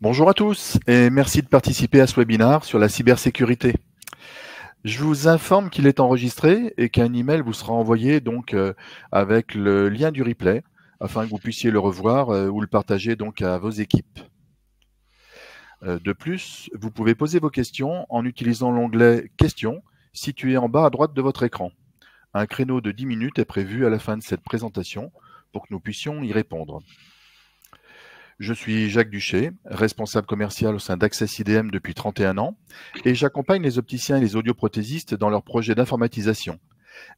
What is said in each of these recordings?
Bonjour à tous et merci de participer à ce webinaire sur la cybersécurité. Je vous informe qu'il est enregistré et qu'un email vous sera envoyé avec le lien du replay afin que vous puissiez le revoir ou le partager donc à vos équipes. De plus, vous pouvez poser vos questions en utilisant l'onglet Questions situé en bas à droite de votre écran. Un créneau de 10 minutes est prévu à la fin de cette présentation pour que nous puissions y répondre. Je suis Jacques Duché, responsable commercial au sein d'Access IDM depuis 31 ans et j'accompagne les opticiens et les audioprothésistes dans leurs projets d'informatisation.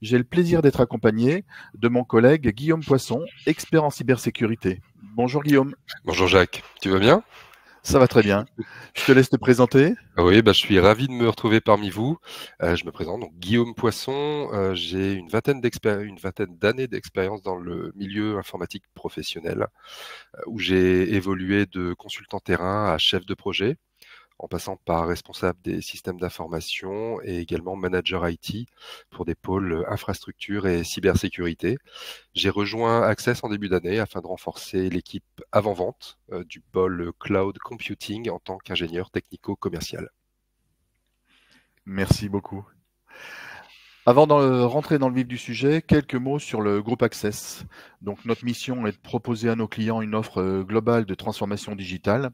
J'ai le plaisir d'être accompagné de mon collègue Guillaume Poisson, expert en cybersécurité. Bonjour Guillaume. Bonjour Jacques, tu vas bien? Ça va très bien. Je te laisse te présenter. Oui, je suis ravi de me retrouver parmi vous. Je me présente donc Guillaume Poisson. J'ai une vingtaine d'années d'expérience dans le milieu informatique professionnel, où j'ai évolué de consultant terrain à chef de projet, en passant par responsable des systèmes d'information et également manager IT pour des pôles infrastructure et cybersécurité. J'ai rejoint Access en début d'année afin de renforcer l'équipe avant-vente du pôle cloud computing en tant qu'ingénieur technico-commercial. Merci beaucoup. Avant de rentrer dans le vif du sujet, quelques mots sur le groupe Access. Donc, notre mission est de proposer à nos clients une offre globale de transformation digitale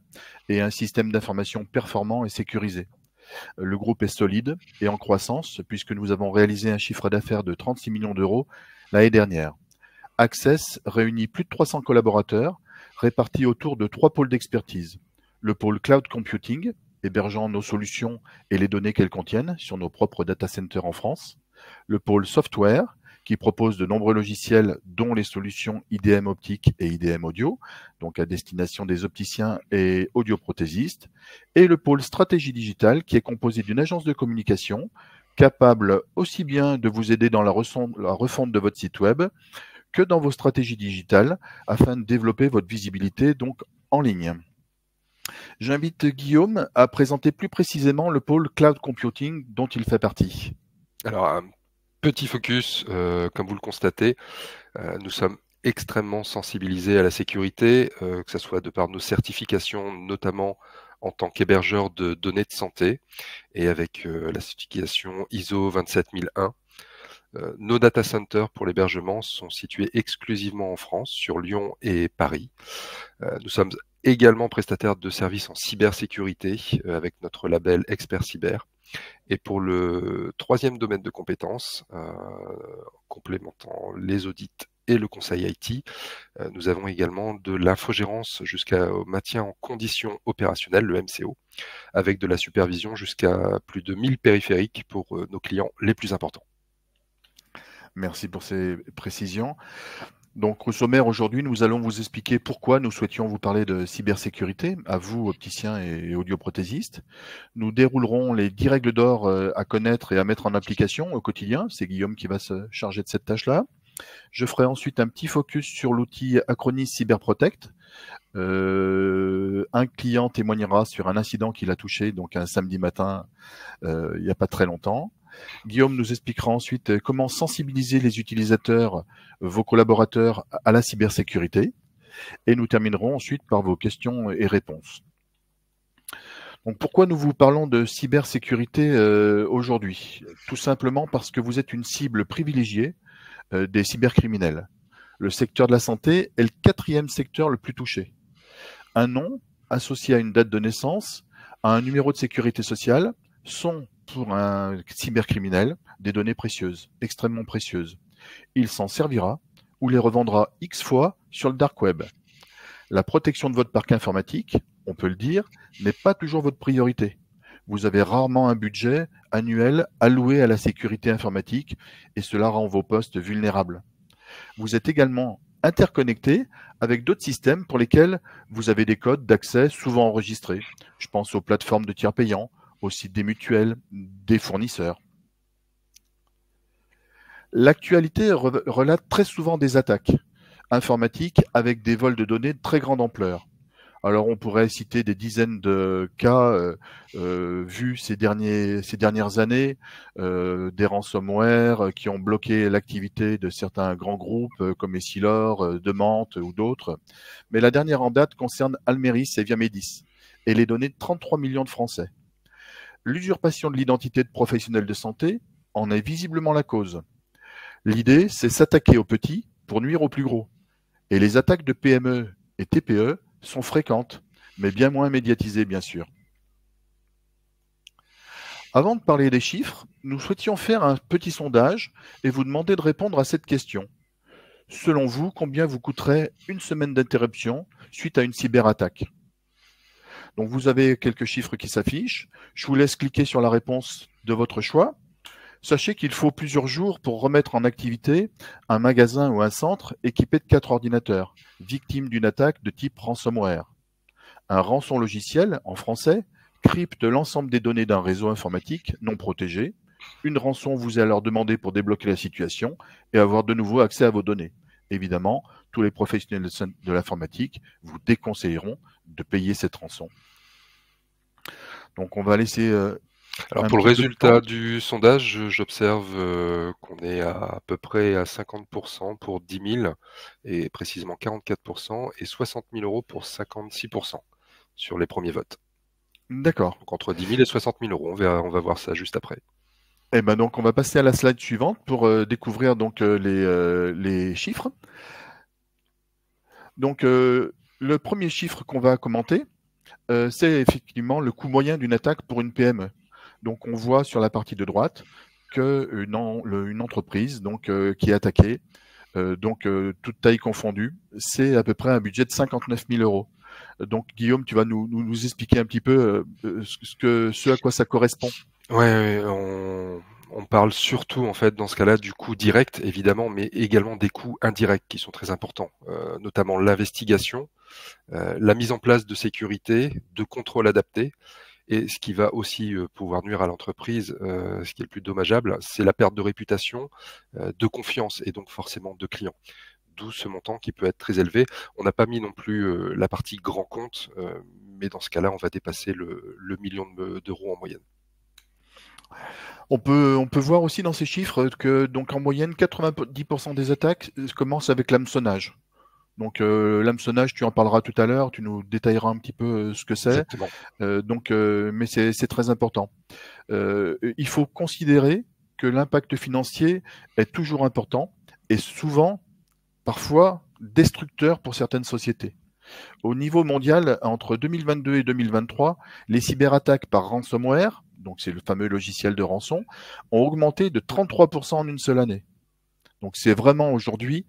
et un système d'information performant et sécurisé. Le groupe est solide et en croissance puisque nous avons réalisé un chiffre d'affaires de 36 millions d'euros l'année dernière. Access réunit plus de 300 collaborateurs répartis autour de 3 pôles d'expertise. Le pôle cloud computing, hébergeant nos solutions et les données qu'elles contiennent sur nos propres data centers en France. Le pôle software, qui propose de nombreux logiciels, dont les solutions IDM optique et IDM audio, donc à destination des opticiens et audioprothésistes. Et le pôle stratégie digitale, qui est composé d'une agence de communication capable aussi bien de vous aider dans la refonte de votre site web que dans vos stratégies digitales afin de développer votre visibilité donc en ligne. J'invite Guillaume à présenter plus précisément le pôle cloud computing dont il fait partie. Alors, un petit focus, comme vous le constatez, nous sommes extrêmement sensibilisés à la sécurité, que ce soit de par nos certifications, notamment en tant qu'hébergeur de données de santé et avec la certification ISO 27001. Nos data centers pour l'hébergement sont situés exclusivement en France, sur Lyon et Paris. Nous sommes également prestataires de services en cybersécurité avec notre label Expert Cyber. Et pour le troisième domaine de compétences, complémentant les audits et le conseil IT, nous avons également de l'infogérance jusqu'au maintien en conditions opérationnelles, le MCO, avec de la supervision jusqu'à plus de 1000 périphériques pour nos clients les plus importants. Merci pour ces précisions. Donc, au sommaire, aujourd'hui, nous allons vous expliquer pourquoi nous souhaitions vous parler de cybersécurité, à vous, opticiens et audioprothésistes. Nous déroulerons les 10 règles d'or à connaître et à mettre en application au quotidien. C'est Guillaume qui va se charger de cette tâche-là. Je ferai ensuite un petit focus sur l'outil Acronis CyberProtect. Un client témoignera sur un incident qu'il a touché, donc un samedi matin, il n'y a pas très longtemps. Guillaume nous expliquera ensuite comment sensibiliser les utilisateurs, vos collaborateurs à la cybersécurité. Et nous terminerons ensuite par vos questions et réponses. Donc pourquoi nous vous parlons de cybersécurité aujourd'hui? Tout simplement parce que vous êtes une cible privilégiée des cybercriminels. Le secteur de la santé est le 4e secteur le plus touché. Un nom associé à une date de naissance, à un numéro de sécurité sociale, sont pour un cybercriminel des données précieuses, extrêmement précieuses. Il s'en servira ou les revendra X fois sur le dark web. La protection de votre parc informatique, on peut le dire, n'est pas toujours votre priorité. Vous avez rarement un budget annuel alloué à la sécurité informatique et cela rend vos postes vulnérables. Vous êtes également interconnecté avec d'autres systèmes pour lesquels vous avez des codes d'accès souvent enregistrés. Je pense aux plateformes de tiers payants, aux sites des mutuelles, des fournisseurs. L'actualité relate très souvent des attaques informatiques avec des vols de données de très grande ampleur. Alors on pourrait citer des dizaines de cas vus ces dernières années, des ransomware qui ont bloqué l'activité de certains grands groupes comme Essilor, Demant ou d'autres. Mais la dernière en date concerne Almeris et Viamedis. et les données de 33 millions de Français. L'usurpation de l'identité de professionnels de santé en est visiblement la cause. L'idée, c'est s'attaquer aux petits pour nuire aux plus gros. Et les attaques de PME et TPE sont fréquentes, mais bien moins médiatisées, bien sûr. Avant de parler des chiffres, nous souhaitions faire un petit sondage et vous demander de répondre à cette question. Selon vous, combien vous coûterait une semaine d'interruption suite à une cyberattaque? Donc vous avez quelques chiffres qui s'affichent. Je vous laisse cliquer sur la réponse de votre choix. Sachez qu'il faut plusieurs jours pour remettre en activité un magasin ou un centre équipé de 4 ordinateurs, victime d'une attaque de type ransomware. Un rançon logiciel, en français, crypte l'ensemble des données d'un réseau informatique non protégé. Une rançon vous est alors demandée pour débloquer la situation et avoir de nouveau accès à vos données. Évidemment, tous les professionnels de l'informatique vous déconseilleront de payer cette rançon. Donc on va laisser Alors pour le résultat du sondage, j'observe qu'on est à peu près à 50% pour 10 000 et précisément 44% et 60 000 € pour 56% sur les premiers votes. D'accord. Donc entre 10 000 et 60 000 €. On va voir ça juste après. Eh ben donc on va passer à la slide suivante pour découvrir donc les chiffres. Donc le premier chiffre qu'on va commenter, c'est effectivement le coût moyen d'une attaque pour une PME. Donc on voit sur la partie de droite qu'une entreprise donc, qui est attaquée, toute taille confondue, c'est à peu près un budget de 59 000 €. Donc Guillaume, tu vas nous expliquer un petit peu ce à quoi ça correspond. Ouais, on parle surtout en fait dans ce cas-là du coût direct évidemment, mais également des coûts indirects qui sont très importants, notamment l'investigation, la mise en place de sécurité, de contrôle adapté. Et ce qui va aussi pouvoir nuire à l'entreprise, ce qui est le plus dommageable, c'est la perte de réputation, de confiance et donc forcément de clients. D'où ce montant qui peut être très élevé. On n'a pas mis non plus la partie grand compte, mais dans ce cas-là, on va dépasser le million d'euros en moyenne. On peut voir aussi dans ces chiffres que donc en moyenne 90% des attaques commencent avec l'hameçonnage. Donc l'hameçonnage, tu en parleras tout à l'heure, tu nous détailleras un petit peu ce que c'est. Exactement. Mais c'est très important. Il faut considérer que l'impact financier est toujours important et souvent, parfois, destructeur pour certaines sociétés. Au niveau mondial, entre 2022 et 2023, les cyberattaques par ransomware, donc c'est le fameux logiciel de rançon, ont augmenté de 33% en une seule année. Donc c'est vraiment aujourd'hui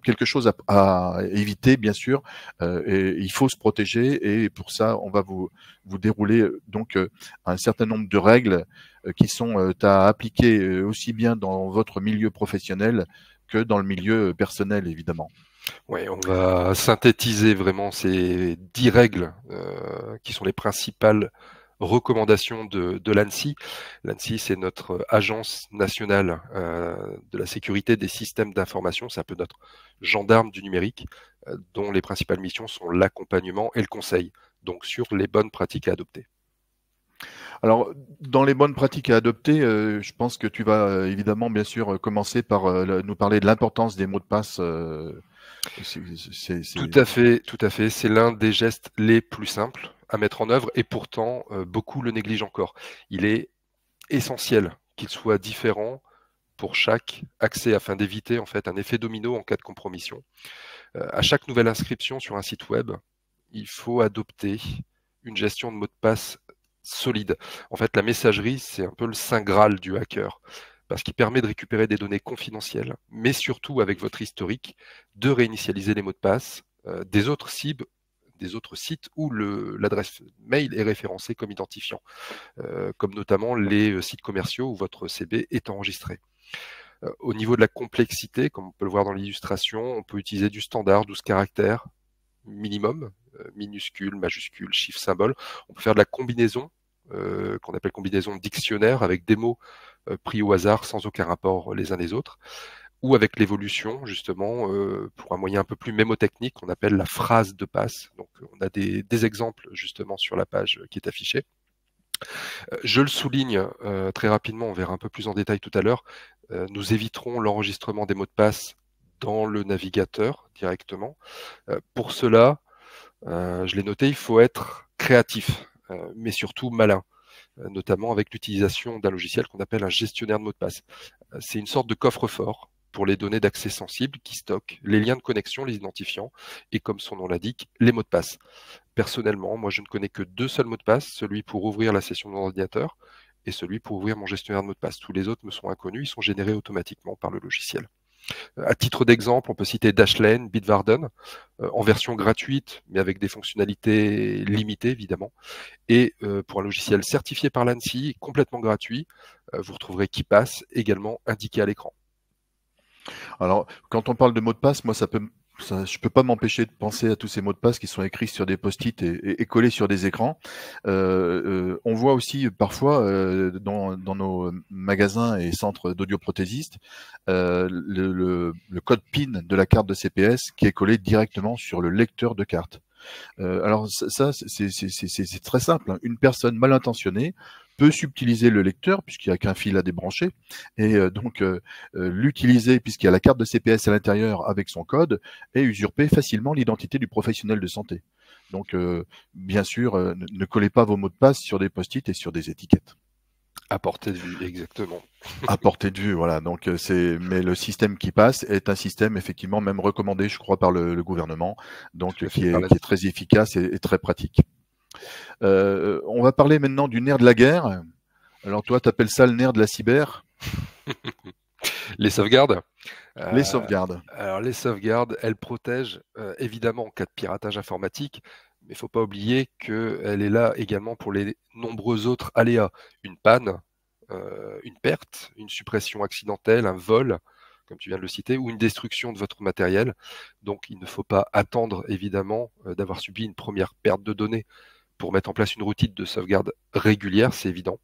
quelque chose à éviter, bien sûr, et il faut se protéger, et pour ça, on va vous dérouler donc un certain nombre de règles qui sont à appliquer aussi bien dans votre milieu professionnel que dans le milieu personnel, évidemment. Ouais, on va synthétiser vraiment ces 10 règles qui sont les principales recommandations de l'ANSSI. L'ANSSI, c'est notre agence nationale de la sécurité des systèmes d'information. C'est un peu notre gendarme du numérique, dont les principales missions sont l'accompagnement et le conseil, donc sur les bonnes pratiques à adopter. Alors, dans les bonnes pratiques à adopter, je pense que tu vas évidemment, bien sûr, commencer par nous parler de l'importance des mots de passe. Tout à fait. C'est l'un des gestes les plus simples à mettre en œuvre et pourtant beaucoup le négligent encore. Il est essentiel qu'il soit différent pour chaque accès afin d'éviter en fait un effet domino en cas de compromission. À chaque nouvelle inscription sur un site web, il faut adopter une gestion de mots de passe solide. En fait, la messagerie, c'est un peu le saint graal du hacker parce qu'il permet de récupérer des données confidentielles, mais surtout avec votre historique, de réinitialiser les mots de passe des autres cibles, des autres sites où l'adresse mail est référencée comme identifiant, comme notamment les sites commerciaux où votre CB est enregistré. Au niveau de la complexité, comme on peut le voir dans l'illustration, on peut utiliser du standard, 12 caractères minimum, minuscules, majuscules, chiffres, symboles. On peut faire de la combinaison, qu'on appelle combinaison dictionnaire, avec des mots pris au hasard sans aucun rapport les uns les autres, ou avec l'évolution, justement, pour un moyen un peu plus mémotechnique, qu'on appelle la phrase de passe. Donc on a des exemples justement sur la page qui est affichée. Je le souligne très rapidement, on verra un peu plus en détail tout à l'heure, nous éviterons l'enregistrement des mots de passe dans le navigateur directement. Pour cela, je l'ai noté, il faut être créatif, mais surtout malin, notamment avec l'utilisation d'un logiciel qu'on appelle un gestionnaire de mots de passe. C'est une sorte de coffre-fort pour les données d'accès sensibles qui stocke les liens de connexion, les identifiants et, comme son nom l'indique, les mots de passe. Personnellement, moi je ne connais que 2 seuls mots de passe, celui pour ouvrir la session de mon ordinateur et celui pour ouvrir mon gestionnaire de mots de passe. Tous les autres me sont inconnus, ils sont générés automatiquement par le logiciel. À titre d'exemple, on peut citer Dashlane, Bitwarden, en version gratuite, mais avec des fonctionnalités limitées, évidemment. Et pour un logiciel certifié par l'ANSI, complètement gratuit, vous retrouverez KeePass, également indiqué à l'écran. Alors, quand on parle de mots de passe, moi, je peux pas m'empêcher de penser à tous ces mots de passe qui sont écrits sur des post-it et collés sur des écrans. On voit aussi parfois dans nos magasins et centres d'audioprothésistes le code PIN de la carte de CPS qui est collé directement sur le lecteur de carte. Alors ça, c'est très simple, hein. Une personne mal intentionnée peut subtiliser le lecteur puisqu'il n'y a qu'un fil à débrancher et donc l'utiliser puisqu'il y a la carte de CPS à l'intérieur avec son code et usurper facilement l'identité du professionnel de santé. Donc bien sûr, ne collez pas vos mots de passe sur des post-it et sur des étiquettes. À portée de vue, exactement. À portée de vue, voilà. Donc mais le système qui passe est un système effectivement même recommandé, je crois, par le gouvernement, donc qui est très efficace et très pratique. On va parler maintenant du nerf de la guerre. Alors toi, tu appelles ça le nerf de la cyber? Les sauvegardes. Les sauvegardes. Alors les sauvegardes, elles protègent évidemment en cas de piratage informatique, mais il ne faut pas oublier qu'elle est là également pour les nombreux autres aléas. Une panne, une perte, une suppression accidentelle, un vol, comme tu viens de le citer, ou une destruction de votre matériel. Donc il ne faut pas attendre évidemment d'avoir subi une première perte de données pour mettre en place une routine de sauvegarde régulière, c'est évident.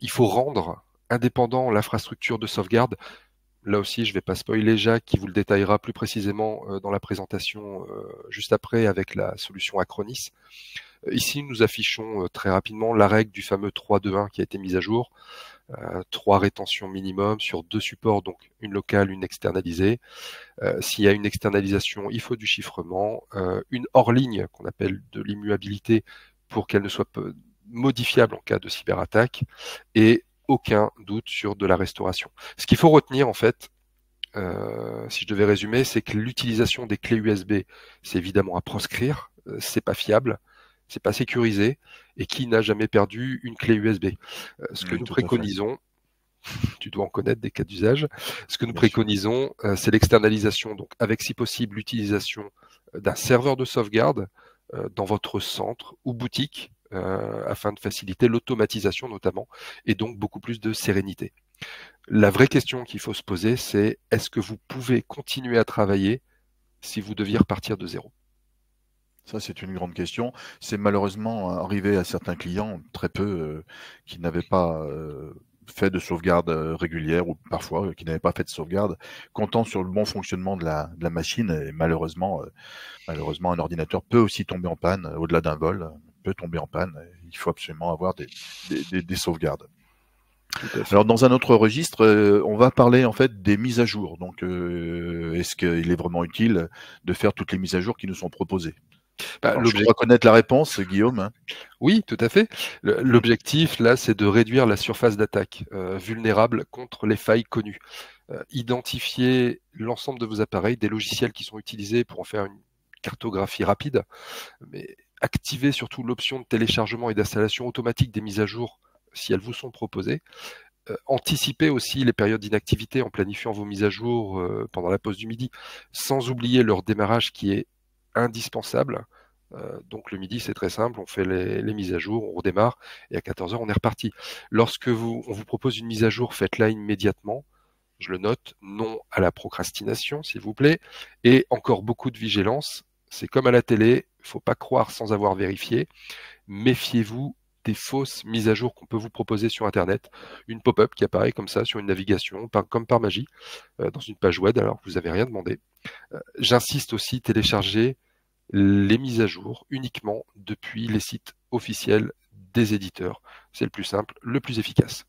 Il faut rendre indépendant l'infrastructure de sauvegarde. Là aussi, je ne vais pas spoiler Jacques qui vous le détaillera plus précisément dans la présentation juste après avec la solution Acronis. Ici, nous affichons très rapidement la règle du fameux 3-2-1 qui a été mise à jour. 3 rétentions minimum sur 2 supports, donc une locale, une externalisée. S'il y a une externalisation, il faut du chiffrement. Une hors-ligne qu'on appelle de l'immuabilité pour qu'elle ne soit pas modifiable en cas de cyberattaque. Et aucun doute sur de la restauration. Ce qu'il faut retenir en fait, si je devais résumer, c'est que l'utilisation des clés USB, c'est évidemment à proscrire, c'est pas fiable, c'est pas sécurisé, et qui n'a jamais perdu une clé USB? Ce que nous préconisons, tu dois en connaître des cas d'usage, ce que nous préconisons, c'est l'externalisation, donc avec si possible l'utilisation d'un serveur de sauvegarde dans votre centre ou boutique, afin de faciliter l'automatisation notamment, et donc beaucoup plus de sérénité. La vraie question qu'il faut se poser, c'est est-ce que vous pouvez continuer à travailler si vous deviez repartir de zéro? Ça, c'est une grande question. C'est malheureusement arrivé à certains clients, très peu, qui n'avaient pas fait de sauvegarde régulière ou parfois qui n'avaient pas fait de sauvegarde, comptant sur le bon fonctionnement de la machine. Et malheureusement, un ordinateur peut aussi tomber en panne au-delà d'un vol. Peut tomber en panne. Il faut absolument avoir des sauvegardes. Alors dans un autre registre, on va parler en fait des mises à jour. Donc est-ce qu'il est vraiment utile de faire toutes les mises à jour qui nous sont proposées? Je crois connaître la réponse, Guillaume. Oui, tout à fait. L'objectif là, c'est de réduire la surface d'attaque vulnérable contre les failles connues. Identifier l'ensemble de vos appareils, des logiciels qui sont utilisés pour en faire une cartographie rapide, mais activez surtout l'option de téléchargement et d'installation automatique des mises à jour si elles vous sont proposées. Anticipez aussi les périodes d'inactivité en planifiant vos mises à jour pendant la pause du midi, sans oublier leur démarrage qui est indispensable. Donc le midi, c'est très simple, on fait les mises à jour, on redémarre et à 14h, on est reparti. Lorsque on vous propose une mise à jour, faites-la immédiatement. Je le note, non à la procrastination, s'il vous plaît. Et encore beaucoup de vigilance. C'est comme à la télé, il ne faut pas croire sans avoir vérifié. Méfiez-vous des fausses mises à jour qu'on peut vous proposer sur Internet. Une pop-up qui apparaît comme ça sur une navigation, comme par magie, dans une page web, alors que vous n'avez rien demandé. J'insiste aussi, télécharger les mises à jour uniquement depuis les sites officiels des éditeurs. C'est le plus simple, le plus efficace.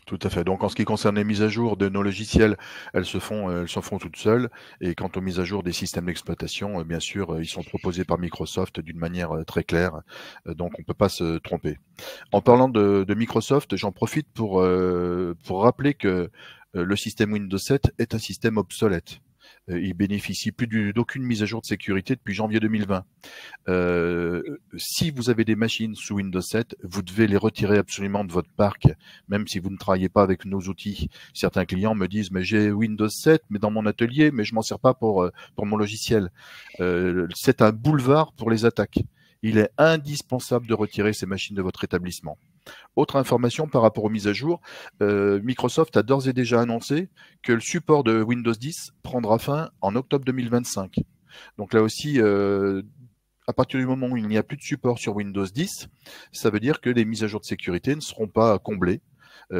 Tout à fait. Donc en ce qui concerne les mises à jour de nos logiciels, elles se font toutes seules. Et quant aux mises à jour des systèmes d'exploitation, bien sûr, ils sont proposés par Microsoft d'une manière très claire. Donc on peut pas se tromper. En parlant de Microsoft, j'en profite pour rappeler que le système Windows 7 est un système obsolète. Il bénéficie d'aucune mise à jour de sécurité depuis janvier 2020. Si vous avez des machines sous Windows 7, vous devez les retirer absolument de votre parc, même si vous ne travaillez pas avec nos outils. Certains clients me disent, mais j'ai Windows 7, mais dans mon atelier, mais je m'en sers pas pour mon logiciel. C'est un boulevard pour les attaques. Il est indispensable de retirer ces machines de votre établissement. Autre information par rapport aux mises à jour, Microsoft a d'ores et déjà annoncé que le support de Windows 10 prendra fin en octobre 2025. Donc là aussi, à partir du moment où il n'y a plus de support sur Windows 10, ça veut dire que les mises à jour de sécurité ne seront pas comblées,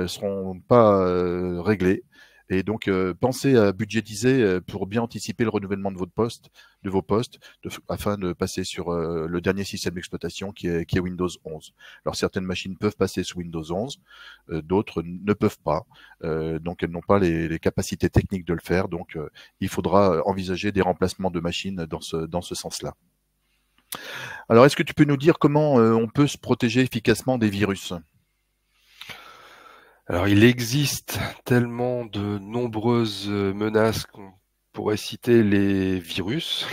seront pas réglées. Et donc, pensez à budgétiser pour bien anticiper le renouvellement de vos postes, afin de passer sur le dernier système d'exploitation qui est Windows 11. Alors, certaines machines peuvent passer sous Windows 11, d'autres ne peuvent pas. Donc, elles n'ont pas les capacités techniques de le faire. Donc, il faudra envisager des remplacements de machines dans ce sens-là. Alors, est-ce que tu peux nous dire comment on peut se protéger efficacement des virus? Alors, il existe tellement de nombreuses menaces qu'on pourrait citer les virus,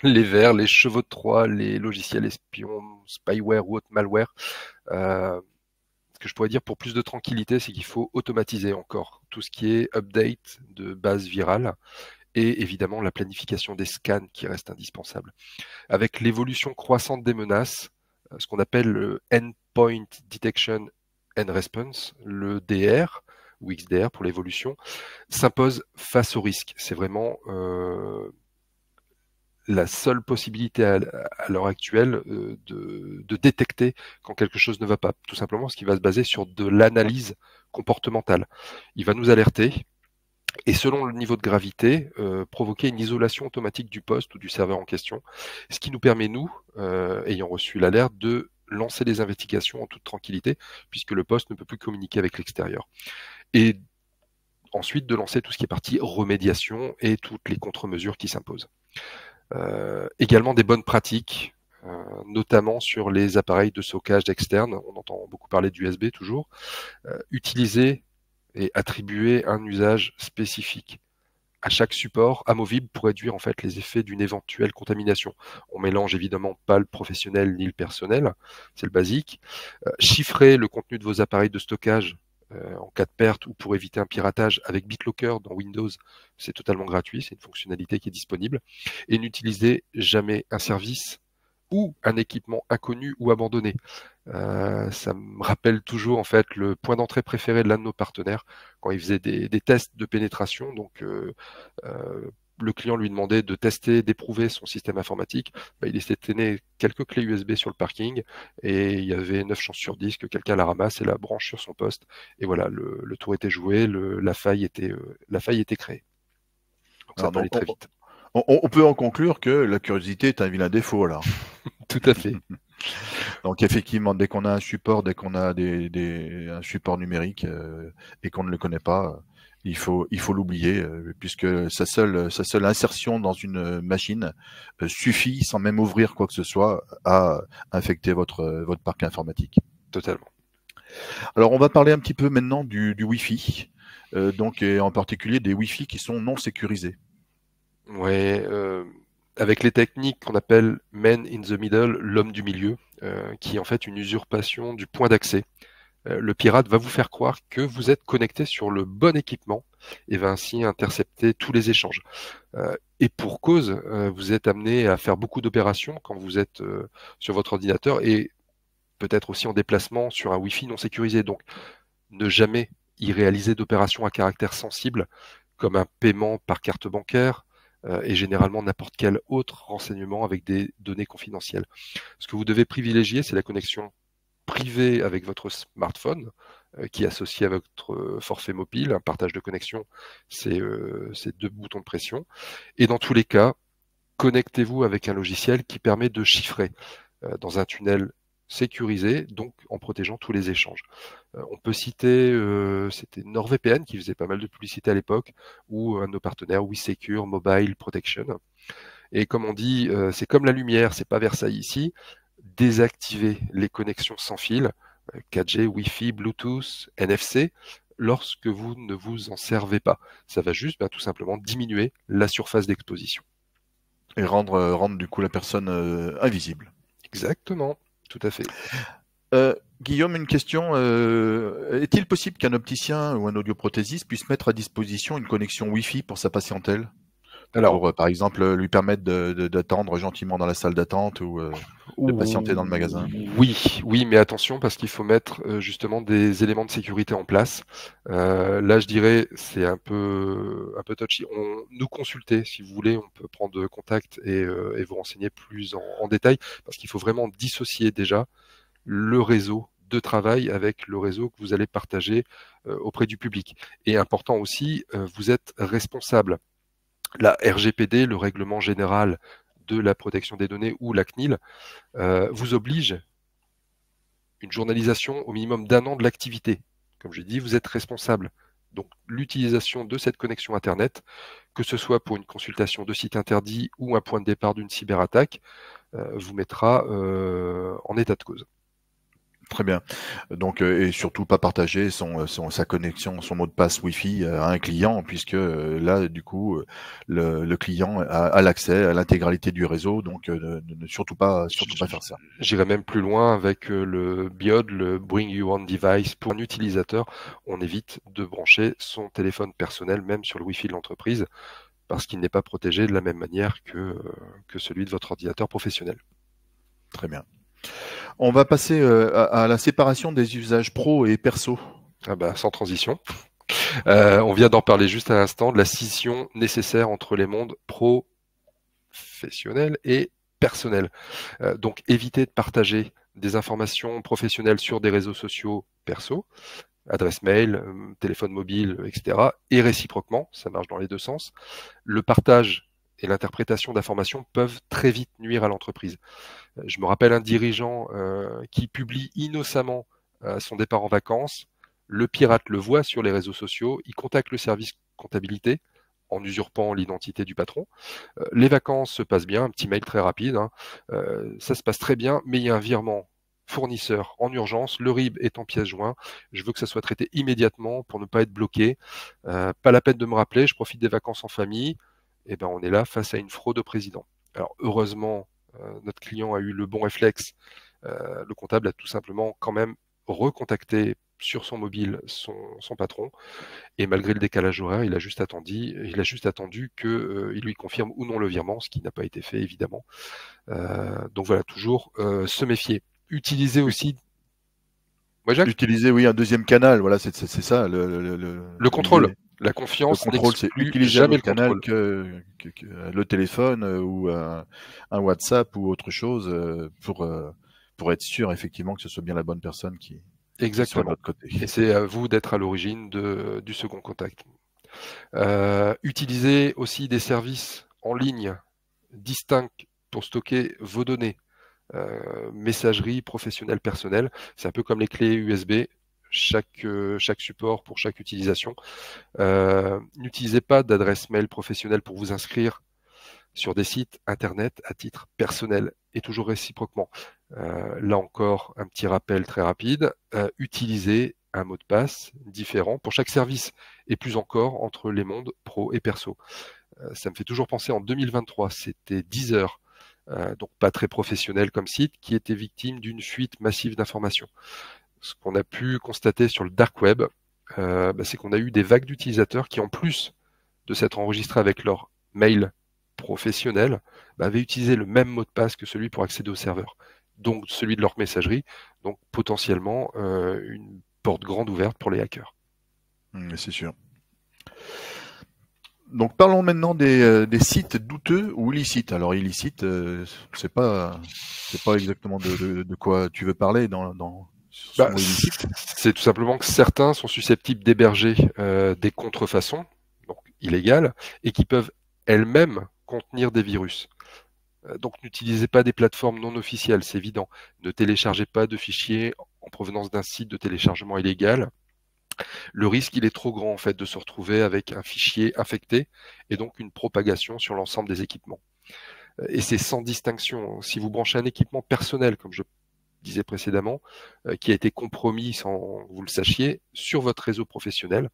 les vers, les chevaux de Troie, les logiciels espions, spyware ou autre malware. Ce que je pourrais dire pour plus de tranquillité, c'est qu'il faut automatiser encore tout ce qui est update de base virale et évidemment la planification des scans qui reste indispensable. Avec l'évolution croissante des menaces, ce qu'on appelle le Endpoint Detection and Response, le DR, ou XDR pour l'évolution, s'impose face au risque. C'est vraiment la seule possibilité à l'heure actuelle de détecter quand quelque chose ne va pas. Tout simplement, ce qui va se baser sur de l'analyse comportementale. Il va nous alerter et selon le niveau de gravité, provoquer une isolation automatique du poste ou du serveur en question, ce qui nous permet, nous, ayant reçu l'alerte, de lancer des investigations en toute tranquillité, puisque le poste ne peut plus communiquer avec l'extérieur. Et ensuite de lancer tout ce qui est partie remédiation et toutes les contre-mesures qui s'imposent. Également des bonnes pratiques, notamment sur les appareils de stockage externe, on entend beaucoup parler d'USB toujours, utiliser et attribuer un usage spécifique à chaque support amovible pour réduire en fait les effets d'une éventuelle contamination. On mélange évidemment pas le professionnel ni le personnel, c'est le basique. Chiffrer le contenu de vos appareils de stockage en cas de perte ou pour éviter un piratage avec BitLocker dans Windows, c'est totalement gratuit, c'est une fonctionnalité qui est disponible. Et n'utilisez jamais un service ou un équipement inconnu ou abandonné. Ça me rappelle toujours en fait le point d'entrée préféré de l'un de nos partenaires quand il faisait des tests de pénétration. Donc le client lui demandait de tester, d'éprouver son système informatique. Il laissait traîner quelques clés USB sur le parking et il y avait 9 chances sur 10 que quelqu'un la ramasse et la branche sur son poste. Et voilà, le tour était joué, la faille était créée. Donc ça peut aller très vite. On peut en conclure que la curiosité est un vilain défaut, là. Tout à fait. Donc effectivement, dès qu'on a un support, dès qu'on a un support numérique et qu'on ne le connaît pas, il faut l'oublier, puisque sa seule insertion dans une machine suffit, sans même ouvrir quoi que ce soit, à infecter votre parc informatique. Totalement. Alors on va parler un petit peu maintenant du Wi-Fi, donc et en particulier des Wi-Fi qui sont non sécurisés. Ouais, avec les techniques qu'on appelle man in the middle, l'homme du milieu, qui est en fait une usurpation du point d'accès. Le pirate va vous faire croire que vous êtes connecté sur le bon équipement et va ainsi intercepter tous les échanges. Et pour cause, vous êtes amené à faire beaucoup d'opérations quand vous êtes sur votre ordinateur et peut-être aussi en déplacement sur un Wi-Fi non sécurisé. Donc, ne jamais y réaliser d'opérations à caractère sensible comme un paiement par carte bancaire, et généralement n'importe quel autre renseignement avec des données confidentielles. Ce que vous devez privilégier, c'est la connexion privée avec votre smartphone, qui est associé à votre forfait mobile. Un partage de connexion, c'est 2 boutons de pression. Et dans tous les cas, connectez-vous avec un logiciel qui permet de chiffrer dans un tunnel sécurisé, donc en protégeant tous les échanges. On peut citer, c'était NordVPN qui faisait pas mal de publicité à l'époque, ou un de nos partenaires, WeSecure Mobile Protection. Et comme on dit, c'est comme la lumière, c'est pas Versailles ici, désactiver les connexions sans fil, 4G, Wi-Fi, Bluetooth, NFC, lorsque vous ne vous en servez pas. Ça va juste tout simplement diminuer la surface d'exposition. Et rendre du coup la personne invisible. Exactement, tout à fait. Guillaume, une question. Est-il possible qu'un opticien ou un audioprothésiste puisse mettre à disposition une connexion Wi-Fi pour sa patientèle? Pour, par exemple, lui permettre d'attendre gentiment dans la salle d'attente ou de patienter dans le magasin? Oui, mais attention parce qu'il faut mettre justement des éléments de sécurité en place. Là, je dirais, c'est un peu touchy. Nous consulter, si vous voulez, on peut prendre contact et vous renseigner plus en détail parce qu'il faut vraiment dissocier déjà le réseau de travail avec le réseau que vous allez partager auprès du public. Et important aussi, vous êtes responsable. La RGPD, le règlement général de la protection des données, ou la CNIL, vous oblige une journalisation au minimum d'1 an de l'activité. Comme je l'ai dit, vous êtes responsable. Donc l'utilisation de cette connexion Internet, que ce soit pour une consultation de site interdit ou un point de départ d'une cyberattaque, vous mettra en état de cause. Très bien. Donc, et surtout pas partager sa connexion, son mot de passe Wi-Fi à un client, puisque là, du coup, le client a l'accès à l'intégralité du réseau. Donc, ne surtout pas faire ça. J'irai même plus loin avec le BYOD, le Bring Your Own Device. Pour un utilisateur, on évite de brancher son téléphone personnel, même sur le Wi-Fi de l'entreprise, parce qu'il n'est pas protégé de la même manière que celui de votre ordinateur professionnel. Très bien. On va passer à la séparation des usages pro et perso. Sans transition. On vient d'en parler juste à l'instant, de la scission nécessaire entre les mondes professionnels et personnels. Donc évitez de partager des informations professionnelles sur des réseaux sociaux perso, adresse mail, téléphone mobile, etc. Et réciproquement, ça marche dans les deux sens. Le partage et l'interprétation d'informations peuvent très vite nuire à l'entreprise. Je me rappelle un dirigeant qui publie innocemment son départ en vacances. Le pirate le voit sur les réseaux sociaux, il contacte le service comptabilité en usurpant l'identité du patron. Les vacances se passent bien, un petit mail très rapide, ça se passe très bien, mais il y a un virement fournisseur en urgence, le RIB est en pièce jointe, je veux que ça soit traité immédiatement pour ne pas être bloqué. Pas la peine de me rappeler, je profite des vacances en famille. Et on est là face à une fraude au président. Alors heureusement, notre client a eu le bon réflexe. Le comptable a tout simplement quand même recontacté sur son mobile son patron, et malgré le décalage horaire, il a juste attendu qu'il lui confirme ou non le virement, ce qui n'a pas été fait évidemment. Donc voilà, toujours se méfier. Utiliser aussi. Ouais, Jacques ? Utiliser, oui, un deuxième canal. Voilà, c'est ça le contrôle. La confiance. Le contrôle, c'est utiliser jamais le canal que le téléphone ou un WhatsApp ou autre chose pour être sûr effectivement que ce soit bien la bonne personne qui soit de l'autre côté. Et c'est à vous d'être à l'origine du second contact. Utilisez aussi des services en ligne distincts pour stocker vos données. Messagerie professionnelle personnelle, c'est un peu comme les clés USB. Chaque support pour chaque utilisation. N'utilisez pas d'adresse mail professionnelle pour vous inscrire sur des sites internet à titre personnel, et toujours réciproquement. Là encore, un petit rappel très rapide. Utilisez un mot de passe différent pour chaque service, et plus encore entre les mondes pro et perso. Ça me fait toujours penser, en 2023, c'était Deezer, donc pas très professionnel comme site, qui était victime d'une fuite massive d'informations. Ce qu'on a pu constater sur le dark web, c'est qu'on a eu des vagues d'utilisateurs qui, en plus de s'être enregistrés avec leur mail professionnel, avaient utilisé le même mot de passe que celui pour accéder au serveur, donc celui de leur messagerie, donc potentiellement une porte grande ouverte pour les hackers. C'est sûr. Donc parlons maintenant des sites douteux ou illicites. Alors illicite, c'est pas exactement de quoi tu veux parler dans c'est tout simplement que certains sont susceptibles d'héberger des contrefaçons, donc illégales, et qui peuvent elles-mêmes contenir des virus. Donc n'utilisez pas des plateformes non officielles, c'est évident. Ne téléchargez pas de fichiers en provenance d'un site de téléchargement illégal. Le risque, il est trop grand en fait de se retrouver avec un fichier infecté et donc une propagation sur l'ensemble des équipements. Et c'est sans distinction. Si vous branchez un équipement personnel, comme je disais précédemment, qui a été compromis sans que vous le sachiez, sur votre réseau professionnel,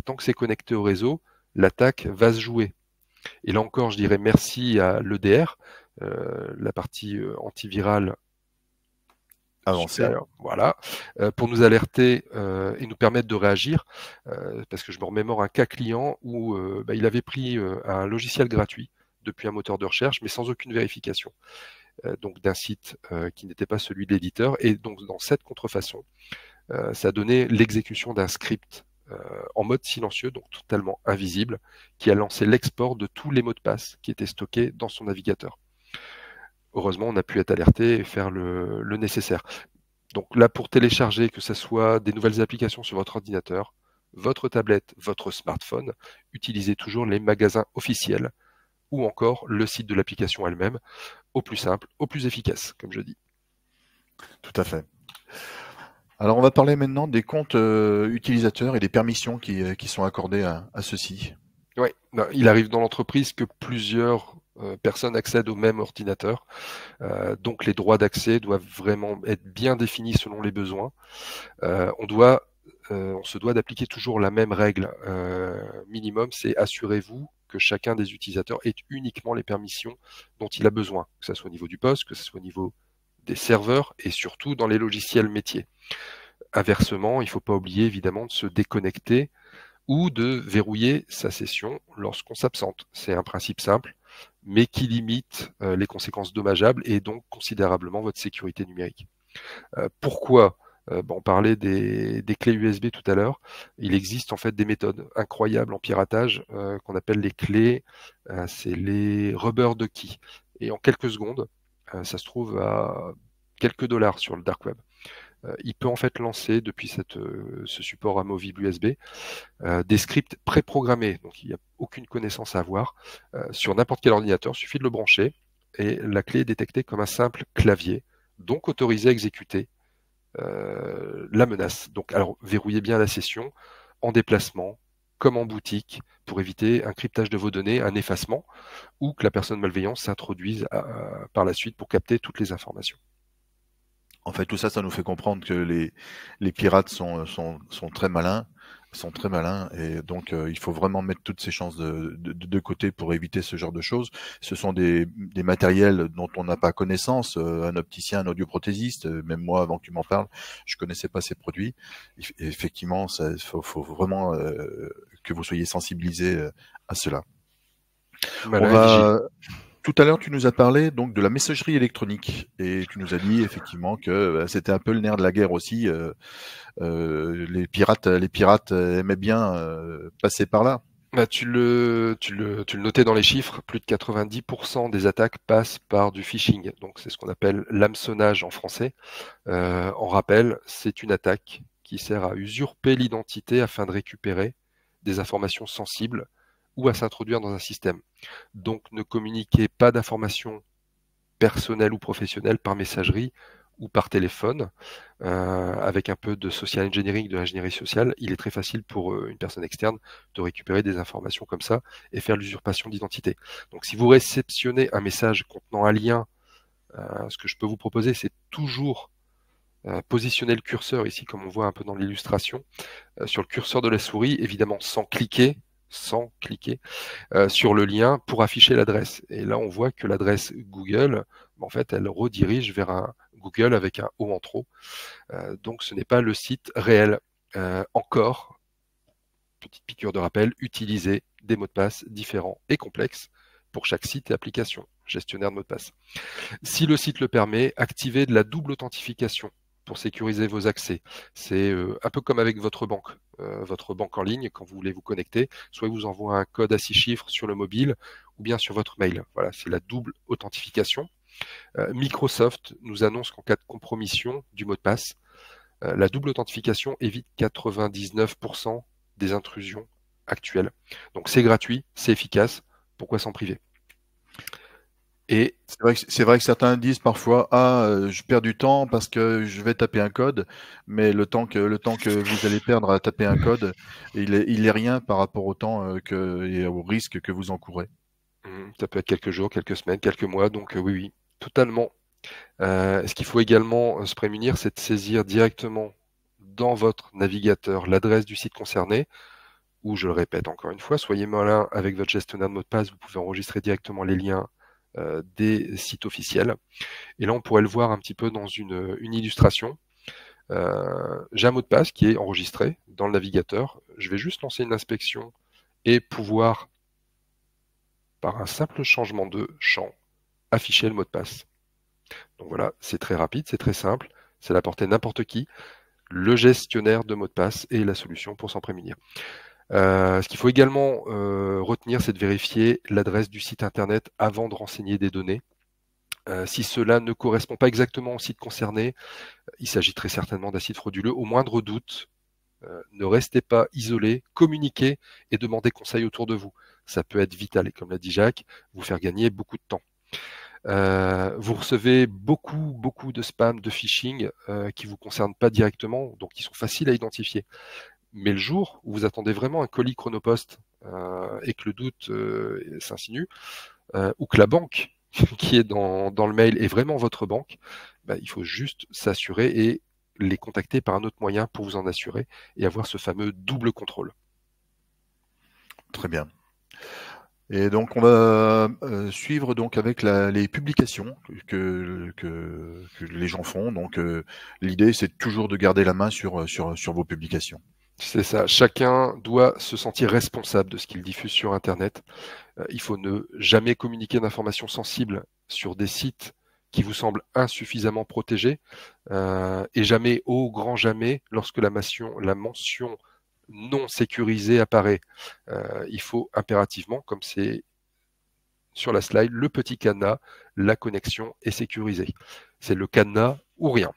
tant que c'est connecté au réseau, l'attaque va se jouer. Et là encore, je dirais merci à l'EDR, la partie antivirale Avancé. voilà, pour nous alerter et nous permettre de réagir, parce que je me remémore un cas client où il avait pris un logiciel gratuit depuis un moteur de recherche, mais sans aucune vérification, donc d'un site qui n'était pas celui de l'éditeur, et donc dans cette contrefaçon, ça a donné l'exécution d'un script en mode silencieux, donc totalement invisible, qui a lancé l'export de tous les mots de passe qui étaient stockés dans son navigateur. Heureusement, on a pu être alerté et faire le nécessaire. Donc là, pour télécharger, que ce soit des nouvelles applications sur votre ordinateur, votre tablette, votre smartphone, utilisez toujours les magasins officiels ou encore le site de l'application elle-même, au plus simple, au plus efficace, comme je dis. Tout à fait. Alors, on va parler maintenant des comptes utilisateurs et des permissions qui sont accordées à ceux-ci. Oui, il arrive dans l'entreprise que plusieurs personnes accèdent au même ordinateur. Donc les droits d'accès doivent vraiment être bien définis selon les besoins. On se doit d'appliquer toujours la même règle minimum, c'est assurez-vous que chacun des utilisateurs ait uniquement les permissions dont il a besoin, que ce soit au niveau du poste, que ce soit au niveau des serveurs et surtout dans les logiciels métiers. Inversement, il ne faut pas oublier évidemment de se déconnecter ou de verrouiller sa session lorsqu'on s'absente. C'est un principe simple, mais qui limite les conséquences dommageables et donc considérablement votre sécurité numérique. Pourquoi on parlait des clés USB tout à l'heure. Il existe en fait des méthodes incroyables en piratage qu'on appelle les clés, c'est les rubber ducky. Et en quelques secondes, ça se trouve à quelques dollars sur le dark web. Il peut en fait lancer depuis ce support amovible USB des scripts préprogrammés, donc il n'y a aucune connaissance à avoir, sur n'importe quel ordinateur, il suffit de le brancher et la clé est détectée comme un simple clavier, donc autorisé à exécuter la menace. Donc, alors, verrouillez bien la session en déplacement, comme en boutique, pour éviter un cryptage de vos données, un effacement, ou que la personne malveillante s'introduise par la suite pour capter toutes les informations. En fait, tout ça, ça nous fait comprendre que les pirates sont très malins, et donc il faut vraiment mettre toutes ces chances de côté pour éviter ce genre de choses. Ce sont des matériels dont on n'a pas connaissance. Un opticien, un audioprothésiste, même moi, avant que tu m'en parles, je connaissais pas ces produits. Et effectivement, il faut vraiment que vous soyez sensibilisés à cela. Malin On et vigile. va Tout à l'heure, tu nous as parlé donc de la messagerie électronique et tu nous as dit effectivement que c'était un peu le nerf de la guerre aussi. Les pirates aimaient bien passer par là. Tu le notais dans les chiffres, plus de 90% des attaques passent par du phishing. Donc c'est ce qu'on appelle l'hameçonnage en français. En rappel, c'est une attaque qui sert à usurper l'identité afin de récupérer des informations sensibles ou à s'introduire dans un système. Donc ne communiquez pas d'informations personnelles ou professionnelles par messagerie ou par téléphone. Avec un peu de social engineering, de l'ingénierie sociale, il est très facile pour une personne externe de récupérer des informations comme ça et faire l'usurpation d'identité. Donc si vous réceptionnez un message contenant un lien, ce que je peux vous proposer, c'est toujours positionner le curseur ici, comme on voit un peu dans l'illustration, sur le curseur de la souris, évidemment sans cliquer sur le lien pour afficher l'adresse. Et là, on voit que l'adresse Google, en fait, elle redirige vers un Google avec un O en trop. Donc, ce n'est pas le site réel. Encore, petite piqûre de rappel, utilisez des mots de passe différents et complexes pour chaque site et application, gestionnaire de mots de passe. Si le site le permet, activez de la double authentification pour sécuriser vos accès. C'est un peu comme avec votre banque en ligne, quand vous voulez vous connecter, soit il vous envoie un code à 6 chiffres sur le mobile ou bien sur votre mail. Voilà, c'est la double authentification. Microsoft nous annonce qu'en cas de compromission du mot de passe, la double authentification évite 99% des intrusions actuelles. Donc c'est gratuit, c'est efficace, pourquoi s'en priver? Et C'est vrai que certains disent parfois, ah, je perds du temps parce que je vais taper un code, mais le temps que vous allez perdre à taper un code, il est rien par rapport au temps et au risque que vous encourez. ça peut être quelques jours, quelques semaines, quelques mois, donc oui, oui, totalement. Ce qu'il faut également se prémunir, c'est de saisir directement dans votre navigateur l'adresse du site concerné, ou je le répète encore une fois, soyez malin avec votre gestionnaire de mot de passe, vous pouvez enregistrer directement les liens des sites officiels. Et là, on pourrait le voir un petit peu dans une illustration. J'ai un mot de passe qui est enregistré dans le navigateur. Je vais juste lancer une inspection et pouvoir, par un simple changement de champ, afficher le mot de passe. Donc voilà, c'est très rapide, c'est très simple, c'est à la portée de n'importe qui. Le gestionnaire de mot de passe est la solution pour s'en prémunir. Ce qu'il faut également retenir, c'est de vérifier l'adresse du site internet avant de renseigner des données. Si cela ne correspond pas exactement au site concerné, il s'agit très certainement d'un site frauduleux. Au moindre doute, ne restez pas isolé, communiquez et demandez conseil autour de vous. Ça peut être vital et comme l'a dit Jacques, vous faire gagner beaucoup de temps. Vous recevez beaucoup de spam, de phishing qui vous concernent pas directement, donc qui sont faciles à identifier. Mais le jour où vous attendez vraiment un colis Chronopost et que le doute s'insinue, ou que la banque qui est dans le mail est vraiment votre banque, bah, il faut juste s'assurer et les contacter par un autre moyen pour vous en assurer et avoir ce fameux double contrôle. Très bien. Et donc on va suivre donc avec les publications que les gens font. Donc l'idée c'est toujours de garder la main sur vos publications. C'est ça, chacun doit se sentir responsable de ce qu'il diffuse sur Internet. Il faut ne jamais communiquer d'informations sensibles sur des sites qui vous semblent insuffisamment protégés et jamais, au grand jamais, lorsque la mention non sécurisée apparaît. Il faut impérativement, comme c'est sur la slide, le petit cadenas, la connexion est sécurisée. C'est le cadenas ou rien.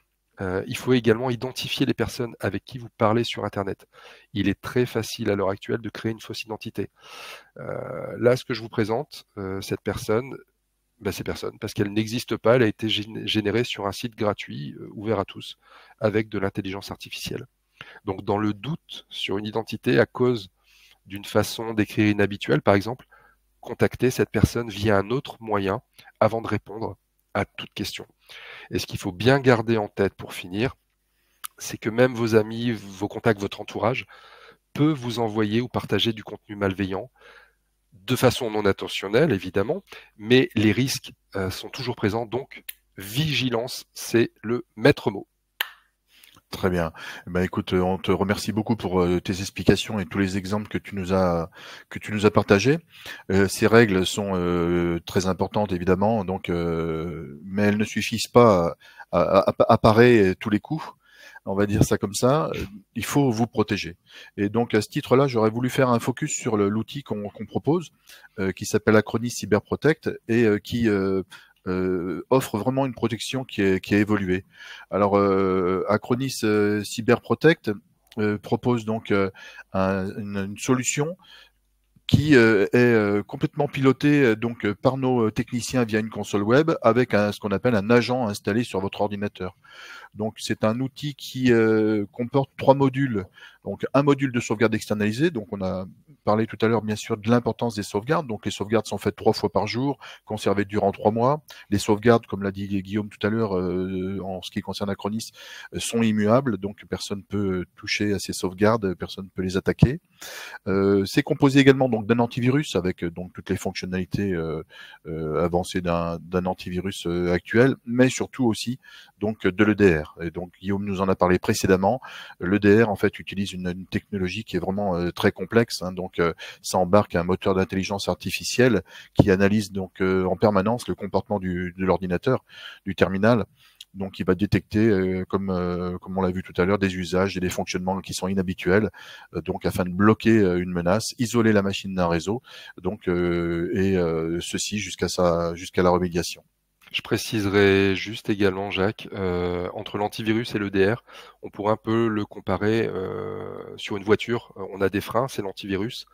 Il faut également identifier les personnes avec qui vous parlez sur Internet. Il est très facile à l'heure actuelle de créer une fausse identité. Là, ce que je vous présente, cette personne, c'est personne, parce qu'elle n'existe pas, elle a été générée sur un site gratuit, ouvert à tous, avec de l'intelligence artificielle. Donc, dans le doute sur une identité à cause d'une façon d'écrire inhabituelle, par exemple, contactez cette personne via un autre moyen avant de répondre à toute question. Et ce qu'il faut bien garder en tête pour finir, c'est que même vos amis, vos contacts, votre entourage peut vous envoyer ou partager du contenu malveillant de façon non intentionnelle, évidemment, mais les risques sont toujours présents. Donc, vigilance, c'est le maître mot. Très bien. Écoute, on te remercie beaucoup pour tes explications et tous les exemples que tu nous as partagés. Ces règles sont très importantes évidemment, donc mais elles ne suffisent pas à parer tous les coups. On va dire ça comme ça. Il faut vous protéger. Et donc à ce titre-là, j'aurais voulu faire un focus sur l'outil qu'on propose, qui s'appelle Acronis Cyber Protect et qui offre vraiment une protection qui est évoluée. Alors, Acronis Cyber Protect propose donc une solution qui est complètement pilotée donc par nos techniciens via une console web avec ce qu'on appelle un agent installé sur votre ordinateur. Donc c'est un outil qui comporte 3 modules. Donc un module de sauvegarde externalisée. Donc on a parlé tout à l'heure bien sûr de l'importance des sauvegardes. Donc les sauvegardes sont faites 3 fois par jour, conservées durant 3 mois. Les sauvegardes, comme l'a dit Guillaume tout à l'heure, en ce qui concerne Acronis, sont immuables. Donc personne ne peut toucher à ces sauvegardes, personne ne peut les attaquer. C'est composé également donc d'un antivirus avec donc toutes les fonctionnalités avancées d'un antivirus actuel, mais surtout aussi donc de l'EDR. Et donc Guillaume nous en a parlé précédemment. L'EDR en fait utilise une technologie qui est vraiment très complexe. Hein, donc ça embarque un moteur d'intelligence artificielle qui analyse donc en permanence le comportement de l'ordinateur, du terminal. Donc, il va détecter, comme on l'a vu tout à l'heure, des usages et des fonctionnements qui sont inhabituels, donc afin de bloquer une menace, isoler la machine d'un réseau, donc ceci jusqu'à la remédiation. Je préciserai juste également, Jacques, entre l'antivirus et l'EDR, on pourrait un peu le comparer sur une voiture. On a des freins, c'est l'antivirus.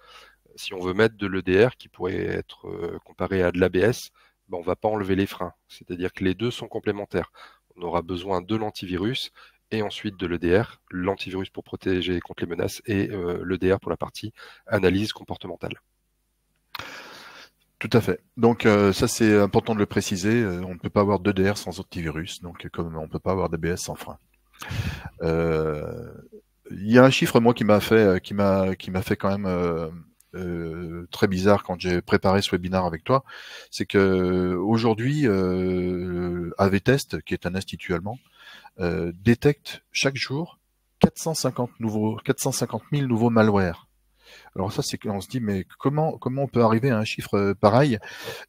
Si on veut mettre de l'EDR qui pourrait être comparé à de l'ABS, ben, on ne va pas enlever les freins. C'est-à-dire que les deux sont complémentaires. On aura besoin de l'antivirus et ensuite de l'EDR, l'antivirus pour protéger contre les menaces et l'EDR pour la partie analyse comportementale. Tout à fait. Donc ça c'est important de le préciser. On ne peut pas avoir d'EDR sans antivirus, donc comme on ne peut pas avoir d'ABS sans frein. Il y a un chiffre moi qui m'a fait quand même très bizarre quand j'ai préparé ce webinaire avec toi, c'est que aujourd'hui AV-Test, qui est un institut allemand, détecte chaque jour 450 000 nouveaux malwares. Alors ça, c'est qu'on se dit, mais comment on peut arriver à un chiffre pareil?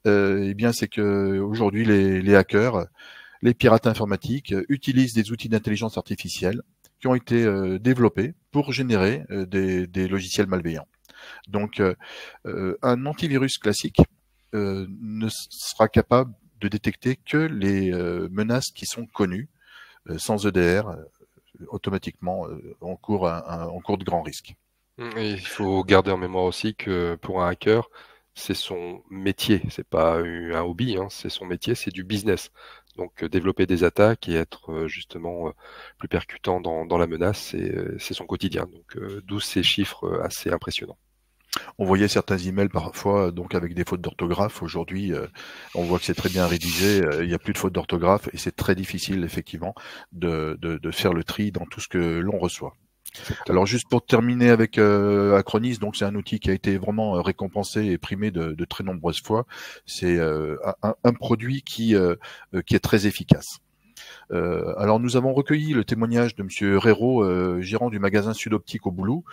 Eh bien, c'est que aujourd'hui, les hackers, les pirates informatiques utilisent des outils d'intelligence artificielle qui ont été développés pour générer des logiciels malveillants. Donc, un antivirus classique ne sera capable de détecter que les menaces qui sont connues, sans EDR, automatiquement on court de grands risques. Et il faut garder en mémoire aussi que pour un hacker, c'est son métier, c'est pas un hobby, hein, c'est son métier, c'est du business. Donc développer des attaques et être justement plus percutant dans la menace, c'est son quotidien. Donc d'où ces chiffres assez impressionnants. On voyait certains emails parfois donc avec des fautes d'orthographe. Aujourd'hui, on voit que c'est très bien rédigé. Il n'y a plus de fautes d'orthographe et c'est très difficile effectivement de faire le tri dans tout ce que l'on reçoit. Alors juste pour terminer avec Acronis, donc c'est un outil qui a été vraiment récompensé et primé de très nombreuses fois. C'est un produit qui est très efficace. Alors nous avons recueilli le témoignage de Monsieur Rero, gérant du magasin Sud-Optique au Boulou,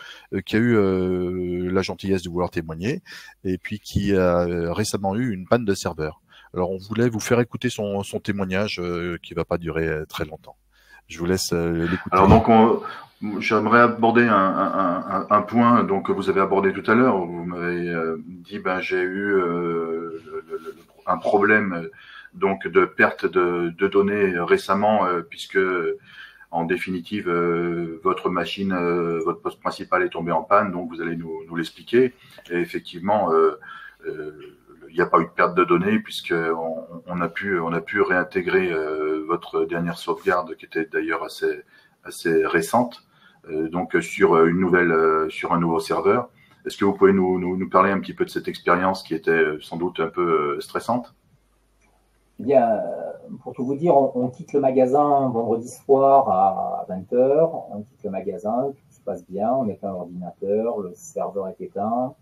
qui a eu la gentillesse de vouloir témoigner, et puis qui a récemment eu une panne de serveur. Alors on voulait vous faire écouter son témoignage qui va pas durer très longtemps. Je vous laisse l'écouter. Alors donc j'aimerais aborder un point donc que vous avez abordé tout à l'heure. Vous m'avez dit j'ai eu un problème donc de perte de données récemment puisque en définitive votre machine, votre poste principal est tombé en panne, donc vous allez nous l'expliquer. Et effectivement il n'y a pas eu de perte de données puisque on a pu réintégrer votre dernière sauvegarde qui était d'ailleurs assez récente, donc sur un nouveau serveur. Est-ce que vous pouvez nous parler un petit peu de cette expérience qui était sans doute un peu stressante? Bien, pour tout vous dire, on quitte le magasin vendredi soir à 20 h. On quitte le magasin, tout se passe bien, on éteint l'ordinateur, le serveur est éteint.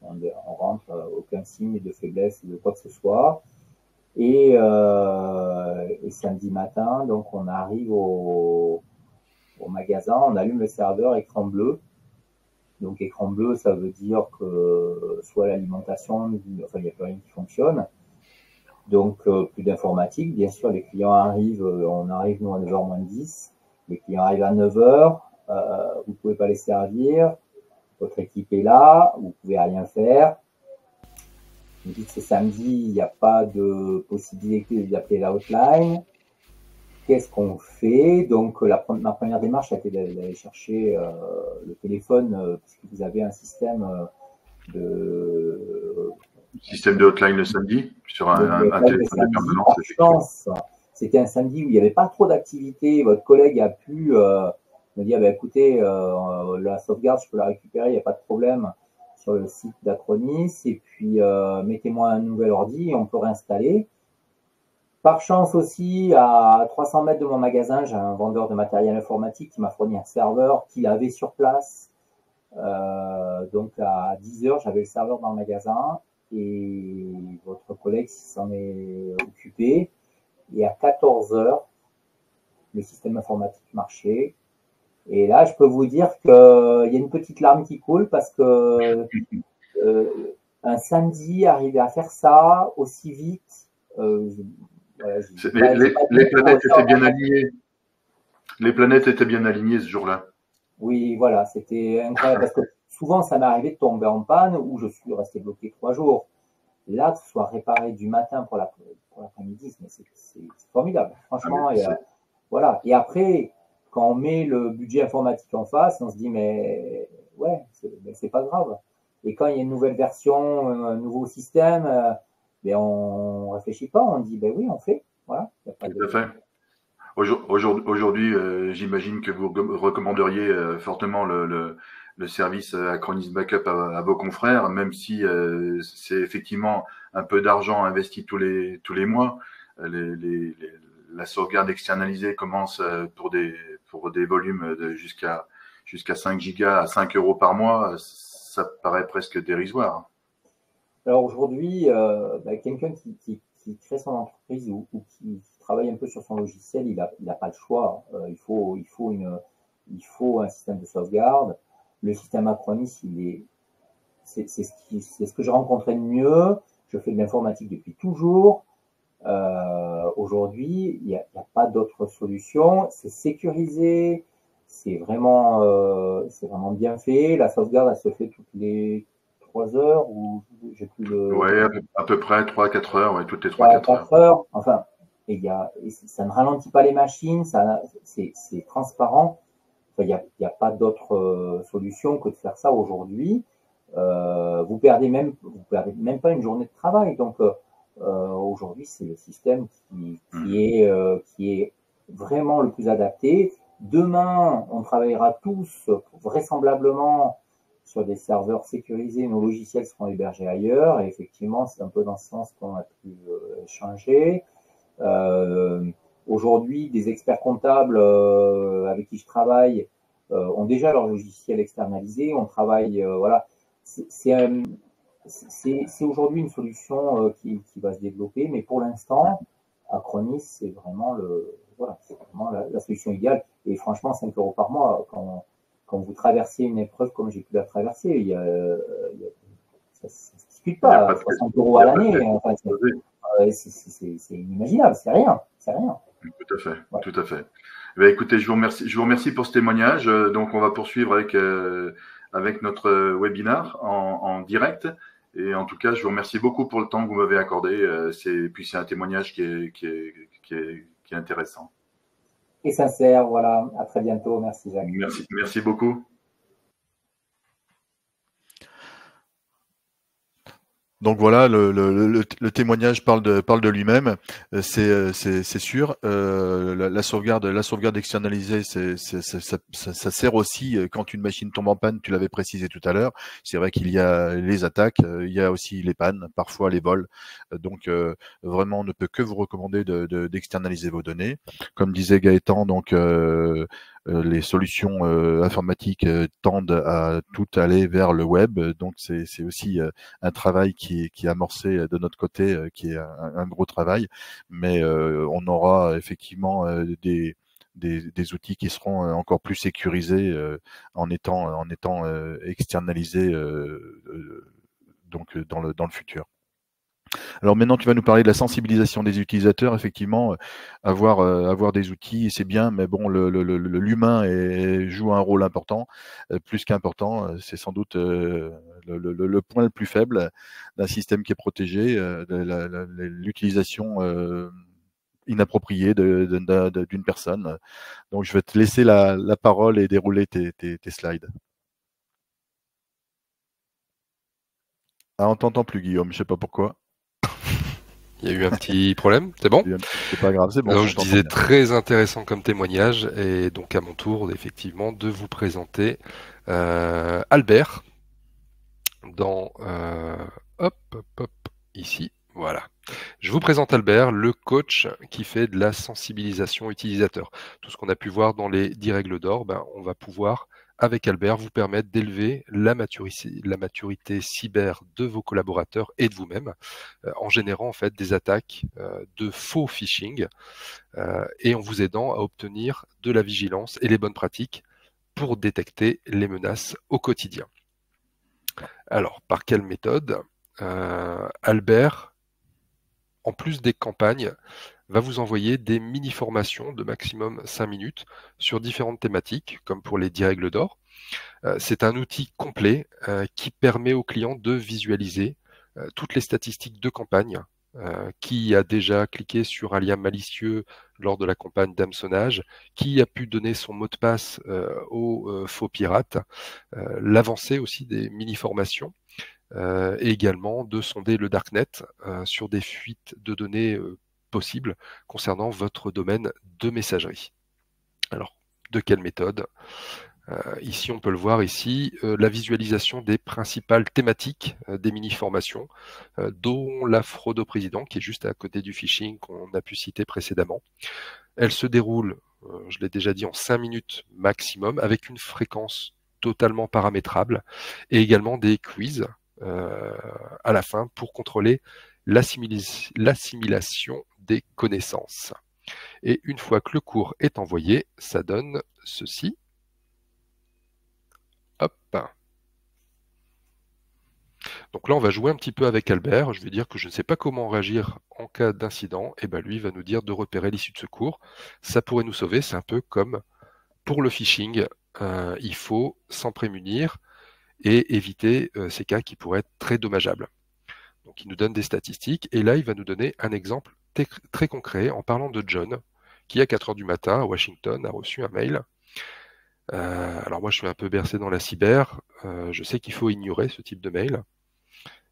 On rentre, aucun signe de faiblesse ou de quoi que ce soit. Et samedi matin, donc on arrive au magasin, on allume le serveur écran bleu. Donc écran bleu, ça veut dire que soit l'alimentation, enfin il n'y a plus rien qui fonctionne. Donc plus d'informatique. Bien sûr, les clients arrivent, on arrive nous à 9h moins 10. Les clients arrivent à 9h, vous ne pouvez pas les servir. Votre équipe est là, vous pouvez rien faire. Vous dites c'est samedi, il n'y a pas de possibilité d'appeler la hotline. Qu'est-ce qu'on fait? Donc ma première démarche a été d'aller chercher le téléphone, puisque vous avez un système de hotline le samedi sur un téléphone de permanence. Par chance, c'était un samedi où il n'y avait pas trop d'activité. Votre collègue a pu me dire écoutez, la sauvegarde, je peux la récupérer, il n'y a pas de problème sur le site d'Acronis. Et puis, mettez-moi un nouvel ordi et on peut réinstaller. Par chance aussi, à 300 mètres de mon magasin, j'ai un vendeur de matériel informatique qui m'a fourni un serveur qu'il avait sur place. Donc, à 10h, j'avais le serveur dans le magasin et votre collègue s'en est occupé. Et à 14h, le système informatique marchait. Et là, je peux vous dire qu'il y a une petite larme qui coule parce que un samedi, arriver à faire ça aussi vite, voilà, les planètes étaient bien alignées. Les planètes étaient bien alignées ce jour-là. Oui, voilà, c'était incroyable parce que souvent, ça m'est arrivé de tomber en panne où je suis resté bloqué 3 jours. Là, que ce soit réparé du matin pour l'après-midi, c'est formidable. Franchement, voilà. Et après, quand on met le budget informatique en face, on se dit, mais ouais, c'est pas grave. Et quand il y a une nouvelle version, un nouveau système, mais on réfléchit pas, on dit ben oui, on fait. Voilà. Y a pas Tout à de... fait. Aujourd'hui, j'imagine que vous recommanderiez fortement le service Acronis Backup à vos confrères, même si c'est effectivement un peu d'argent investi tous les mois. La sauvegarde externalisée commence pour des volumes jusqu'à 5 gigas à 5 euros par mois. Ça paraît presque dérisoire. Alors aujourd'hui, quelqu'un qui crée son entreprise ou qui travaille un peu sur son logiciel, il a pas le choix. Il faut un système de sauvegarde. Le système Acronis, c'est ce que j'ai rencontré de mieux. Je fais de l'informatique depuis toujours. Aujourd'hui, il n'y a pas d'autre solution. C'est sécurisé, c'est vraiment bien fait. La sauvegarde, elle se fait toutes les 3 heures ou j'ai plus le. Ouais, à peu près 3-4 heures, ouais, toutes les 3-4 heures. 4 heures. Enfin, ça ne ralentit pas les machines, c'est transparent. Enfin, il y a pas d'autre solution que de faire ça aujourd'hui. Vous perdez même pas une journée de travail. Donc aujourd'hui, c'est le système qui est vraiment le plus adapté. Demain, on travaillera tous vraisemblablement sur des serveurs sécurisés. Nos logiciels seront hébergés ailleurs. Et effectivement, c'est un peu dans ce sens qu'on a pu échanger. Aujourd'hui, des experts comptables avec qui je travaille ont déjà leur logiciel externalisé. On travaille, voilà. C'est aujourd'hui une solution qui va se développer, mais pour l'instant, Acronis, c'est vraiment la solution idéale. Et franchement, 5 euros par mois, quand vous traversez une épreuve comme j'ai pu la traverser, ça ne se discute pas. 60 euros à l'année, enfin, c'est inimaginable, c'est rien. Tout à fait, Ouais. tout à fait. Écoutez, je vous remercie pour ce témoignage. Donc, on va poursuivre avec notre webinar en direct. Et en tout cas, je vous remercie beaucoup pour le temps que vous m'avez accordé. Puis c'est un témoignage qui est intéressant. Et sincère, voilà. À très bientôt. Merci, Jacques. Merci beaucoup. Donc voilà, le témoignage parle de lui-même, c'est sûr. La sauvegarde externalisée, ça sert aussi quand une machine tombe en panne. Tu l'avais précisé tout à l'heure. C'est vrai qu'il y a les attaques, il y a aussi les pannes, parfois les vols. Donc vraiment, on ne peut que vous recommander d'externaliser vos données. Comme disait Gaëtan, donc les solutions informatiques tendent à tout aller vers le web. Donc c'est aussi un travail qui est amorcé de notre côté, qui est un gros travail, mais on aura effectivement des outils qui seront encore plus sécurisés en étant externalisés donc dans le futur. Alors maintenant, tu vas nous parler de la sensibilisation des utilisateurs. Effectivement, avoir des outils, c'est bien, mais bon, l'humain joue un rôle important, plus qu'important. C'est sans doute le point le plus faible d'un système qui est protégé, l'utilisation inappropriée d'une personne. Donc, je vais te laisser la parole et dérouler tes slides. Ah, on t'entend plus, Guillaume. Je sais pas pourquoi. Il y a eu un petit problème, c'est bon? C'est pas grave, c'est bon. Alors, je disais très intéressant comme témoignage, et donc à mon tour, effectivement, de vous présenter Albert dans ici, voilà. Je vous présente Albert, le coach qui fait de la sensibilisation utilisateur. Tout ce qu'on a pu voir dans les 10 règles d'or, on va pouvoir avec Albert, vous permettre d'élever la maturité cyber de vos collaborateurs et de vous-même, en générant en fait des attaques de faux phishing et en vous aidant à obtenir de la vigilance et les bonnes pratiques pour détecter les menaces au quotidien. Alors, par quelle méthode? Albert, en plus des campagnes, va vous envoyer des mini-formations de maximum 5 minutes sur différentes thématiques, comme pour les 10 règles d'or. C'est un outil complet qui permet aux clients de visualiser toutes les statistiques de campagne. Qui a déjà cliqué sur un lien malicieux lors de la campagne d'hameçonnage, qui a pu donner son mot de passe aux faux pirates, l'avancée aussi des mini-formations, et également de sonder le darknet sur des fuites de données possibles concernant votre domaine de messagerie. Alors, de quelle méthode? Ici, on peut le voir ici, la visualisation des principales thématiques des mini-formations, dont la fraude au président, qui est juste à côté du phishing qu'on a pu citer précédemment. Elle se déroule, je l'ai déjà dit, en 5 minutes maximum, avec une fréquence totalement paramétrable, et également des quiz à la fin pour contrôler l'assimilation des connaissances. Et une fois que le cours est envoyé, ça donne ceci. Hop. Donc là, on va jouer un petit peu avec Albert. Je vais dire que je ne sais pas comment réagir en cas d'incident. Et ben lui, il va nous dire de repérer l'issue de secours. Ça pourrait nous sauver. C'est un peu comme pour le phishing. Il faut s'en prémunir et éviter ces cas qui pourraient être très dommageables. Donc il nous donne des statistiques. Et là, il va nous donner un exemple très concret en parlant de John, qui à 4 heures du matin à Washington a reçu un mail. Alors moi, je suis un peu bercé dans la cyber. Je sais qu'il faut ignorer ce type de mail.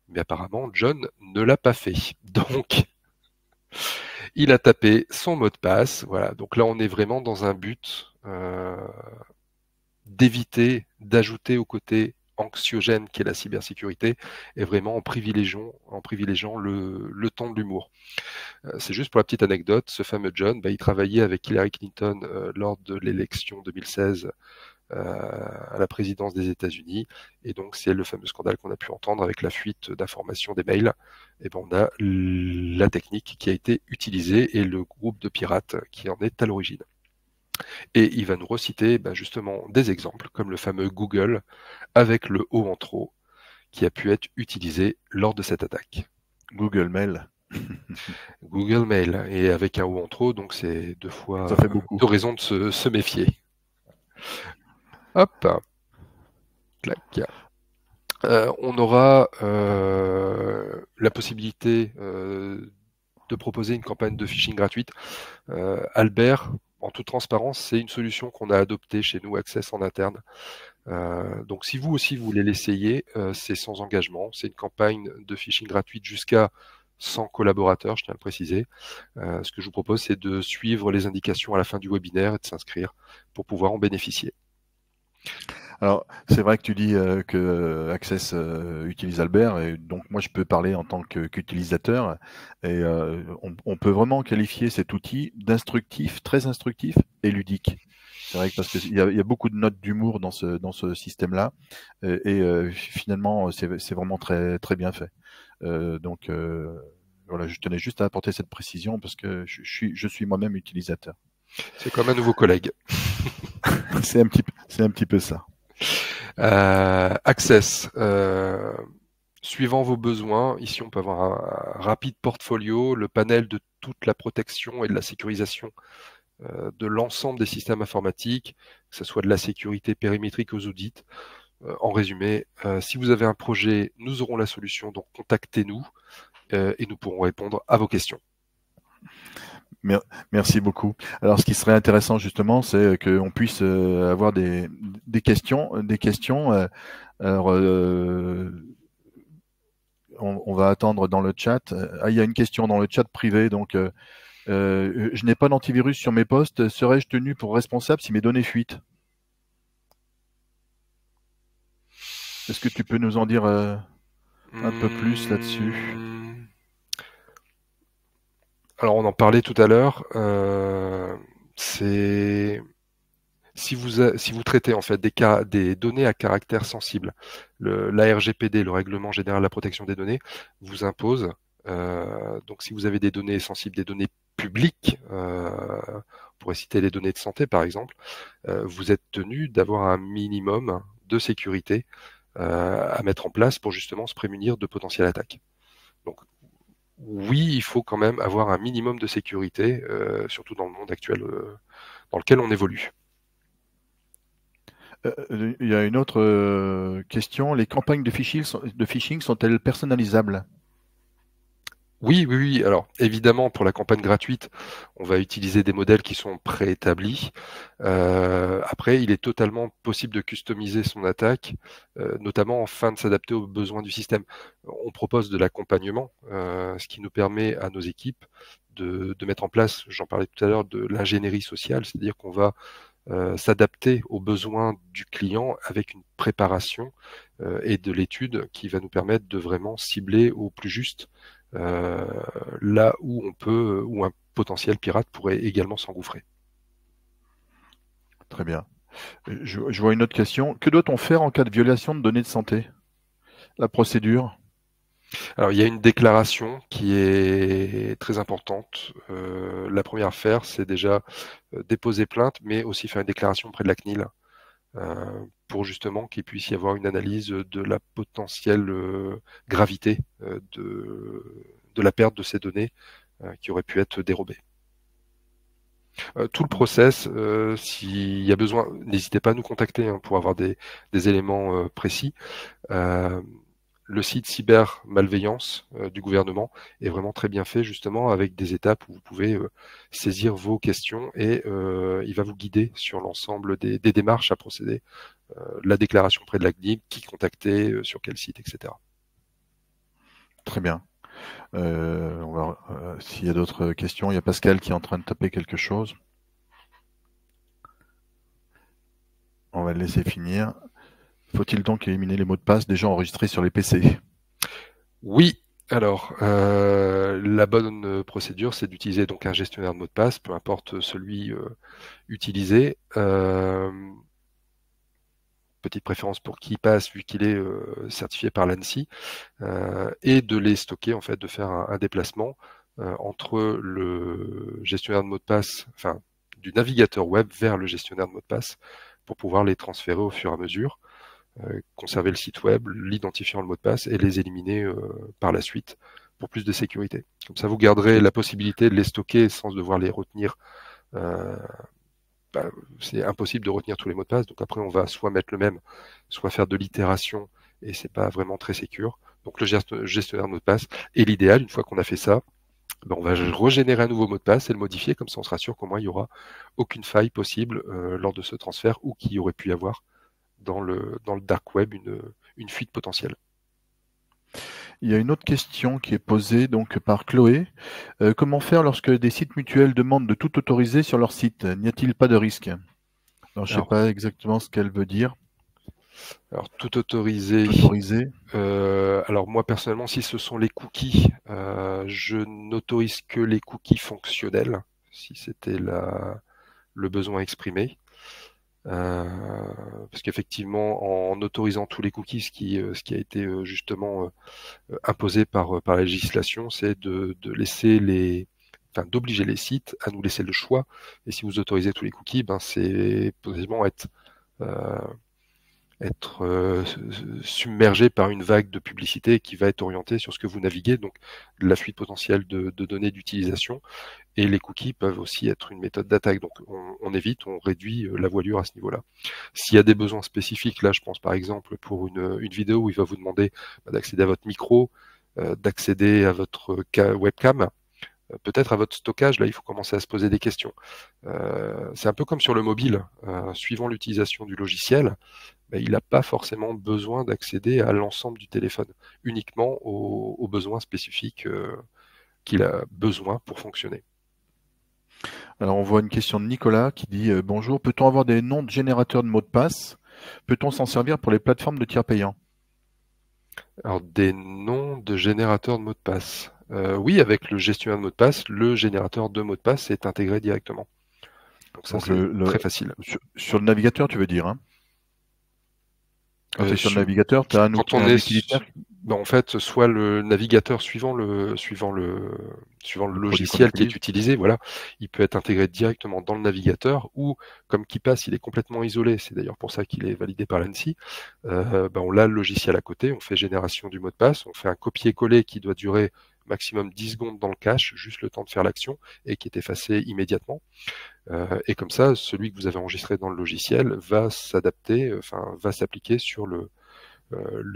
Mais apparemment, John ne l'a pas fait. Donc, il a tapé son mot de passe. Voilà. Donc là, on est vraiment dans un but d'éviter d'ajouter au côté anxiogène qu'est la cybersécurité et vraiment en privilégiant le ton de l'humour. C'est juste pour la petite anecdote, ce fameux John, il travaillait avec Hillary Clinton lors de l'élection 2016 à la présidence des États-Unis, et donc c'est le fameux scandale qu'on a pu entendre avec la fuite d'informations des mails. Et on a la technique qui a été utilisée et le groupe de pirates qui en est à l'origine. Et il va nous reciter justement des exemples comme le fameux Google avec le O en trop qui a pu être utilisé lors de cette attaque. Google Mail. Google Mail, et avec un O en trop, donc c'est 2 fois ça fait beaucoup. 2 raisons de se méfier. Hop, clac. On aura la possibilité de proposer une campagne de phishing gratuite. Albert, en toute transparence, c'est une solution qu'on a adoptée chez nous, Access en interne. Donc si vous aussi vous voulez l'essayer, c'est sans engagement. C'est une campagne de phishing gratuite jusqu'à 100 collaborateurs, je tiens à le préciser. Ce que je vous propose, c'est de suivre les indications à la fin du webinaire et de s'inscrire pour pouvoir en bénéficier. Alors, c'est vrai que tu dis que Access utilise Albert, et donc moi je peux parler en tant qu'utilisateur, et on peut vraiment qualifier cet outil d'instructif, très instructif et ludique. C'est vrai que parce qu'il y a beaucoup de notes d'humour dans ce système-là, et finalement c'est vraiment très très bien fait. Donc voilà, je tenais juste à apporter cette précision parce que je suis moi-même utilisateur. C'est comme un nouveau collègue. C'est un petit peu ça. Access, suivant vos besoins, ici on peut avoir un rapide portfolio, le panel de toute la protection et de la sécurisation de l'ensemble des systèmes informatiques, que ce soit de la sécurité périmétrique aux audits. En résumé, si vous avez un projet, nous aurons la solution, donc contactez-nous et nous pourrons répondre à vos questions. Merci beaucoup. Alors, ce qui serait intéressant justement, c'est qu'on puisse avoir des questions. Alors, on va attendre dans le chat. Il y a une question dans le chat privé. Donc, je n'ai pas d'antivirus sur mes postes. Serais-je tenu pour responsable si mes données fuitent? Est-ce que tu peux nous en dire un peu plus là-dessus? Alors on en parlait tout à l'heure, c'est si vous traitez en fait des données à caractère sensible, la RGPD, le Règlement général de la protection des données, vous impose, donc si vous avez des données sensibles, des données publiques, on pourrait citer les données de santé par exemple, vous êtes tenu d'avoir un minimum de sécurité à mettre en place pour justement se prémunir de potentielles attaques. Donc oui, il faut quand même avoir un minimum de sécurité, surtout dans le monde actuel dans lequel on évolue. Il y a une autre question. Les campagnes de phishing sont-elles personnalisables? Oui. Alors, évidemment, pour la campagne gratuite, on va utiliser des modèles qui sont préétablis. Après, il est totalement possible de customiser son attaque, notamment afin de s'adapter aux besoins du système. On propose de l'accompagnement, ce qui nous permet à nos équipes de mettre en place, j'en parlais tout à l'heure, de l'ingénierie sociale, c'est-à-dire qu'on va s'adapter aux besoins du client avec une préparation et de l'étude qui va nous permettre de vraiment cibler au plus juste là où un potentiel pirate pourrait également s'engouffrer. Très bien. Je vois une autre question. Que doit-on faire en cas de violation de données de santé? La procédure? Alors, il y a une déclaration qui est très importante. La première à faire, c'est déjà déposer plainte, mais aussi faire une déclaration auprès de la CNIL pour justement qu'il puisse y avoir une analyse de la potentielle gravité de la perte de ces données qui auraient pu être dérobées. Tout le process, s'il y a besoin, n'hésitez pas à nous contacter pour avoir des éléments précis. Le site cybermalveillance du gouvernement est vraiment très bien fait, justement, avec des étapes où vous pouvez saisir vos questions et il va vous guider sur l'ensemble des démarches à procéder, la déclaration auprès de la CNIL, qui contacter, sur quel site, etc. Très bien. S'il y a d'autres questions, il y a Pascal qui est en train de taper quelque chose. On va le laisser finir. Faut-il donc éliminer les mots de passe déjà enregistrés sur les PC? Oui. Alors, la bonne procédure, c'est d'utiliser donc un gestionnaire de mots de passe, peu importe celui utilisé. Petite préférence pour KeePass vu qu'il est certifié par l'ANSSI, et de les stocker, en fait, de faire un déplacement entre le gestionnaire de mots de passe, enfin du navigateur web vers le gestionnaire de mots de passe pour pouvoir les transférer au fur et à mesure, conserver le site web, l'identifiant le mot de passe et les éliminer par la suite pour plus de sécurité. Comme ça, vous garderez la possibilité de les stocker sans devoir les retenir. C'est impossible de retenir tous les mots de passe, donc après on va soit mettre le même, soit faire de l'itération, et c'est pas vraiment très sécure. Donc le gestionnaire de mot de passe est l'idéal. Une fois qu'on a fait ça, on va régénérer un nouveau mot de passe et le modifier, comme ça on sera sûr qu'au moins il n'y aura aucune faille possible lors de ce transfert, ou qu'il y aurait pu y avoir dans le dark web une fuite potentielle. Il y a une autre question qui est posée donc par Chloé. Comment faire lorsque des sites mutuels demandent de tout autoriser sur leur site? N'y a-t-il pas de risque? Alors, je ne sais pas exactement ce qu'elle veut dire. Alors, tout autorisé. Alors, moi, personnellement, si ce sont les cookies, je n'autorise que les cookies fonctionnels, si c'était le besoin exprimé. Parce qu'effectivement, en autorisant tous les cookies, ce qui a été justement imposé par la législation, c'est de laisser d'obliger les sites à nous laisser le choix. Et si vous autorisez tous les cookies, c'est potentiellement être submergé par une vague de publicité qui va être orientée sur ce que vous naviguez, donc la fuite potentielle de données d'utilisation. Et les cookies peuvent aussi être une méthode d'attaque, donc on évite, on réduit la voilure à ce niveau-là. S'il y a des besoins spécifiques, là je pense par exemple pour une vidéo où il va vous demander d'accéder à votre micro, d'accéder à votre webcam, peut-être à votre stockage, là il faut commencer à se poser des questions. C'est un peu comme sur le mobile, suivant l'utilisation du logiciel, il n'a pas forcément besoin d'accéder à l'ensemble du téléphone, uniquement aux besoins spécifiques qu'il a besoin pour fonctionner. Alors on voit une question de Nicolas qui dit bonjour, peut-on avoir des noms de générateurs de mots de passe? Peut-on s'en servir pour les plateformes de tiers payants? Alors des noms de générateurs de mots de passe. Oui, avec le gestionnaire de mots de passe, le générateur de mots de passe est intégré directement. Donc ça, c'est très facile. Sur le navigateur, tu veux dire, hein? Quand tu es sur le navigateur, tu as un utilitaire. En fait, soit le navigateur suivant le logiciel qui est utilisé, voilà, il peut être intégré directement dans le navigateur, ou comme KeePass, il est complètement isolé, c'est d'ailleurs pour ça qu'il est validé par l'ANSSI, on a le logiciel à côté, on fait génération du mot de passe, on fait un copier-coller qui doit durer maximum 10 secondes dans le cache, juste le temps de faire l'action, et qui est effacé immédiatement. Et comme ça, celui que vous avez enregistré dans le logiciel va s'adapter, va s'appliquer sur le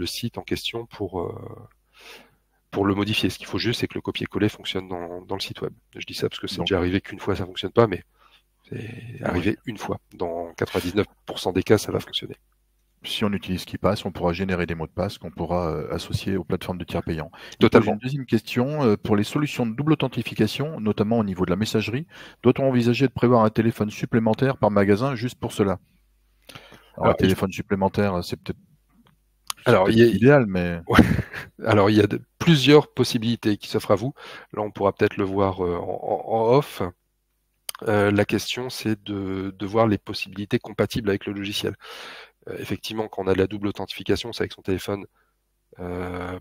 site en question pour pour le modifier. Ce qu'il faut juste, c'est que le copier-coller fonctionne dans le site web. Je dis ça parce que c'est Donc, déjà arrivé qu'une fois ça fonctionne pas, mais c'est arrivé une fois. Dans 99% des cas, ça va fonctionner. si on utilise KeePass, on pourra générer des mots de passe qu'on pourra associer aux plateformes de tiers payants. Totalement. Une deuxième question, pour les solutions de double authentification, notamment au niveau de la messagerie, doit-on envisager de prévoir un téléphone supplémentaire par magasin juste pour cela? Alors, un téléphone supplémentaire, c'est peut-être idéal, mais... Ouais. Alors, il y a plusieurs possibilités qui s'offrent à vous. Là, on pourra peut-être le voir en off. La question, c'est de voir les possibilités compatibles avec le logiciel. Effectivement, quand on a de la double authentification, c'est avec son téléphone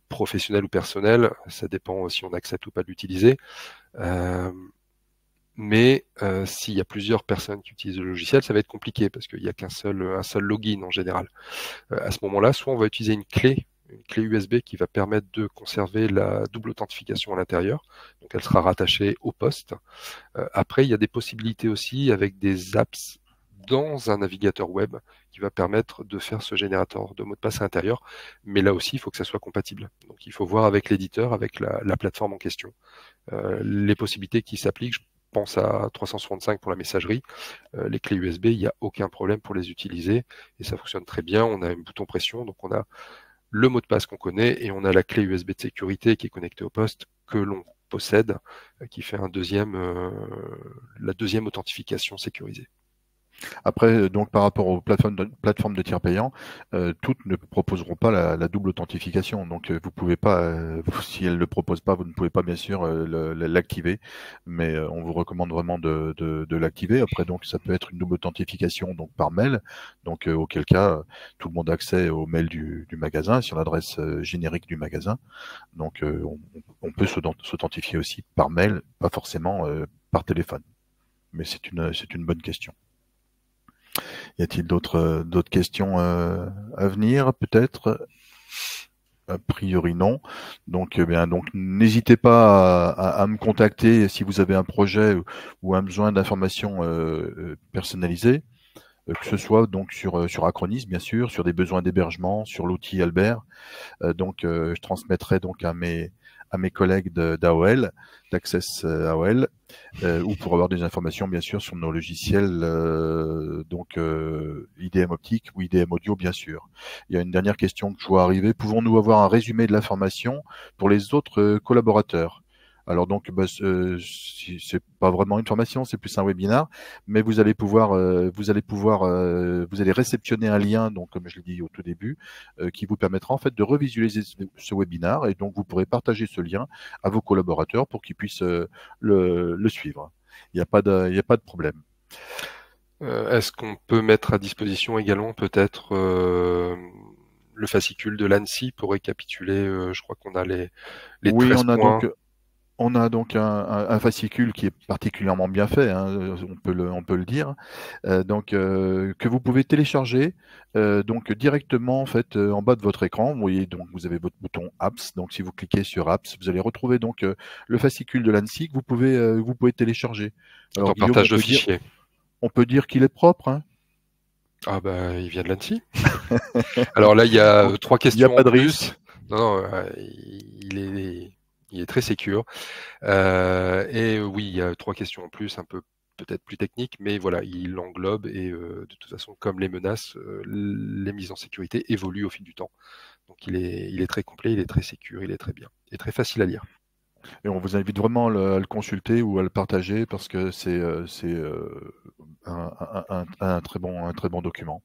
professionnel ou personnel. Ça dépend si on accepte ou pas de l'utiliser. Mais s'il y a plusieurs personnes qui utilisent le logiciel, ça va être compliqué parce qu'il n'y a un seul login en général. À ce moment-là, soit on va utiliser une clé USB qui va permettre de conserver la double authentification à l'intérieur. Donc elle sera rattachée au poste. Après, il y a des possibilités aussi avec des apps dans un navigateur web qui va permettre de faire ce générateur de mots de passe à l'intérieur. Mais là aussi, il faut que ça soit compatible. Donc il faut voir avec l'éditeur, avec la plateforme en question, les possibilités qui s'appliquent. Je pense à 365 pour la messagerie. Les clés USB, il n'y a aucun problème pour les utiliser et ça fonctionne très bien. On a un bouton pression, donc on a le mot de passe qu'on connaît et on a la clé USB de sécurité qui est connectée au poste que l'on possède, qui fait la deuxième authentification sécurisée. Après, donc par rapport aux plateformes de tiers payants, toutes ne proposeront pas la double authentification. Donc vous pouvez pas, si elles ne le proposent pas, vous ne pouvez pas bien sûr l'activer, mais on vous recommande vraiment de l'activer. Après, donc ça peut être une double authentification donc par mail, donc auquel cas tout le monde a accès au mail du magasin sur l'adresse générique du magasin. Donc on peut s'authentifier aussi par mail, pas forcément par téléphone. Mais c'est une bonne question. Y a-t-il d'autres questions à venir, peut-être? A priori non. Donc n'hésitez pas à me contacter si vous avez un projet ou un besoin d'informations personnalisées, que ce soit donc sur Acronis bien sûr, sur des besoins d'hébergement, sur l'outil Albert. Je transmettrai donc à mes collègues d'AOL, d'Access AOL, ou pour avoir des informations bien sûr sur nos logiciels IDM optique ou IDM audio bien sûr. Il y a une dernière question que je vois arriver. Pouvons-nous avoir un résumé de l'information pour les autres collaborateurs? Alors donc, c'est pas vraiment une formation, c'est plus un webinar, mais vous allez réceptionner un lien, donc comme je l'ai dit au tout début, qui vous permettra en fait de revisualiser ce webinar et donc vous pourrez partager ce lien à vos collaborateurs pour qu'ils puissent le suivre. Il n'y a pas de problème. Est-ce qu'on peut mettre à disposition également peut-être le fascicule de l'ANSSI pour récapituler? Je crois qu'on a les 13 points. On a donc un fascicule qui est particulièrement bien fait, hein, on peut le dire, que vous pouvez télécharger donc directement en fait en bas de votre écran. Vous voyez donc vous avez votre bouton Apps. Donc si vous cliquez sur Apps, vous allez retrouver donc le fascicule de l'ANSSI que vous pouvez télécharger. Alors, partage de fichiers. On peut dire qu'il est propre, hein. Ah bah il vient de l'ANSSI. Alors là il y a 3 questions. Il n'y a pas de risque. Non, il est très sécure. Et oui, il y a 3 questions en plus, un peu peut-être plus techniques, mais voilà, il englobe et de toute façon, comme les menaces, les mises en sécurité évoluent au fil du temps. Donc il est très complet, il est très sécure, il est très bien et très facile à lire. Et on vous invite vraiment à le consulter ou à le partager parce que c'est un très bon document.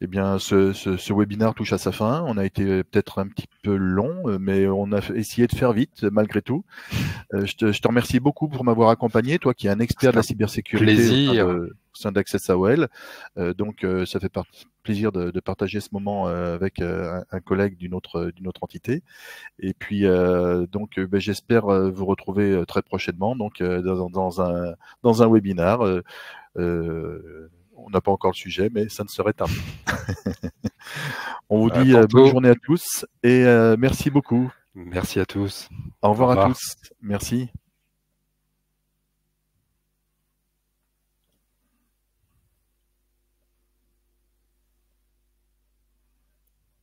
Eh bien, ce webinaire touche à sa fin. On a été peut-être un petit peu long, mais on a essayé de faire vite malgré tout. Je te remercie beaucoup pour m'avoir accompagné, toi qui es un expert de la cybersécurité au sein d'Access AOL. Ça fait plaisir de partager ce moment avec un collègue d'une autre entité. Et puis j'espère vous retrouver très prochainement dans un webinaire. On n'a pas encore le sujet, mais ça ne serait tardé. On vous dit bonne journée à tous et merci beaucoup. Merci à tous. Au revoir à tous. Merci.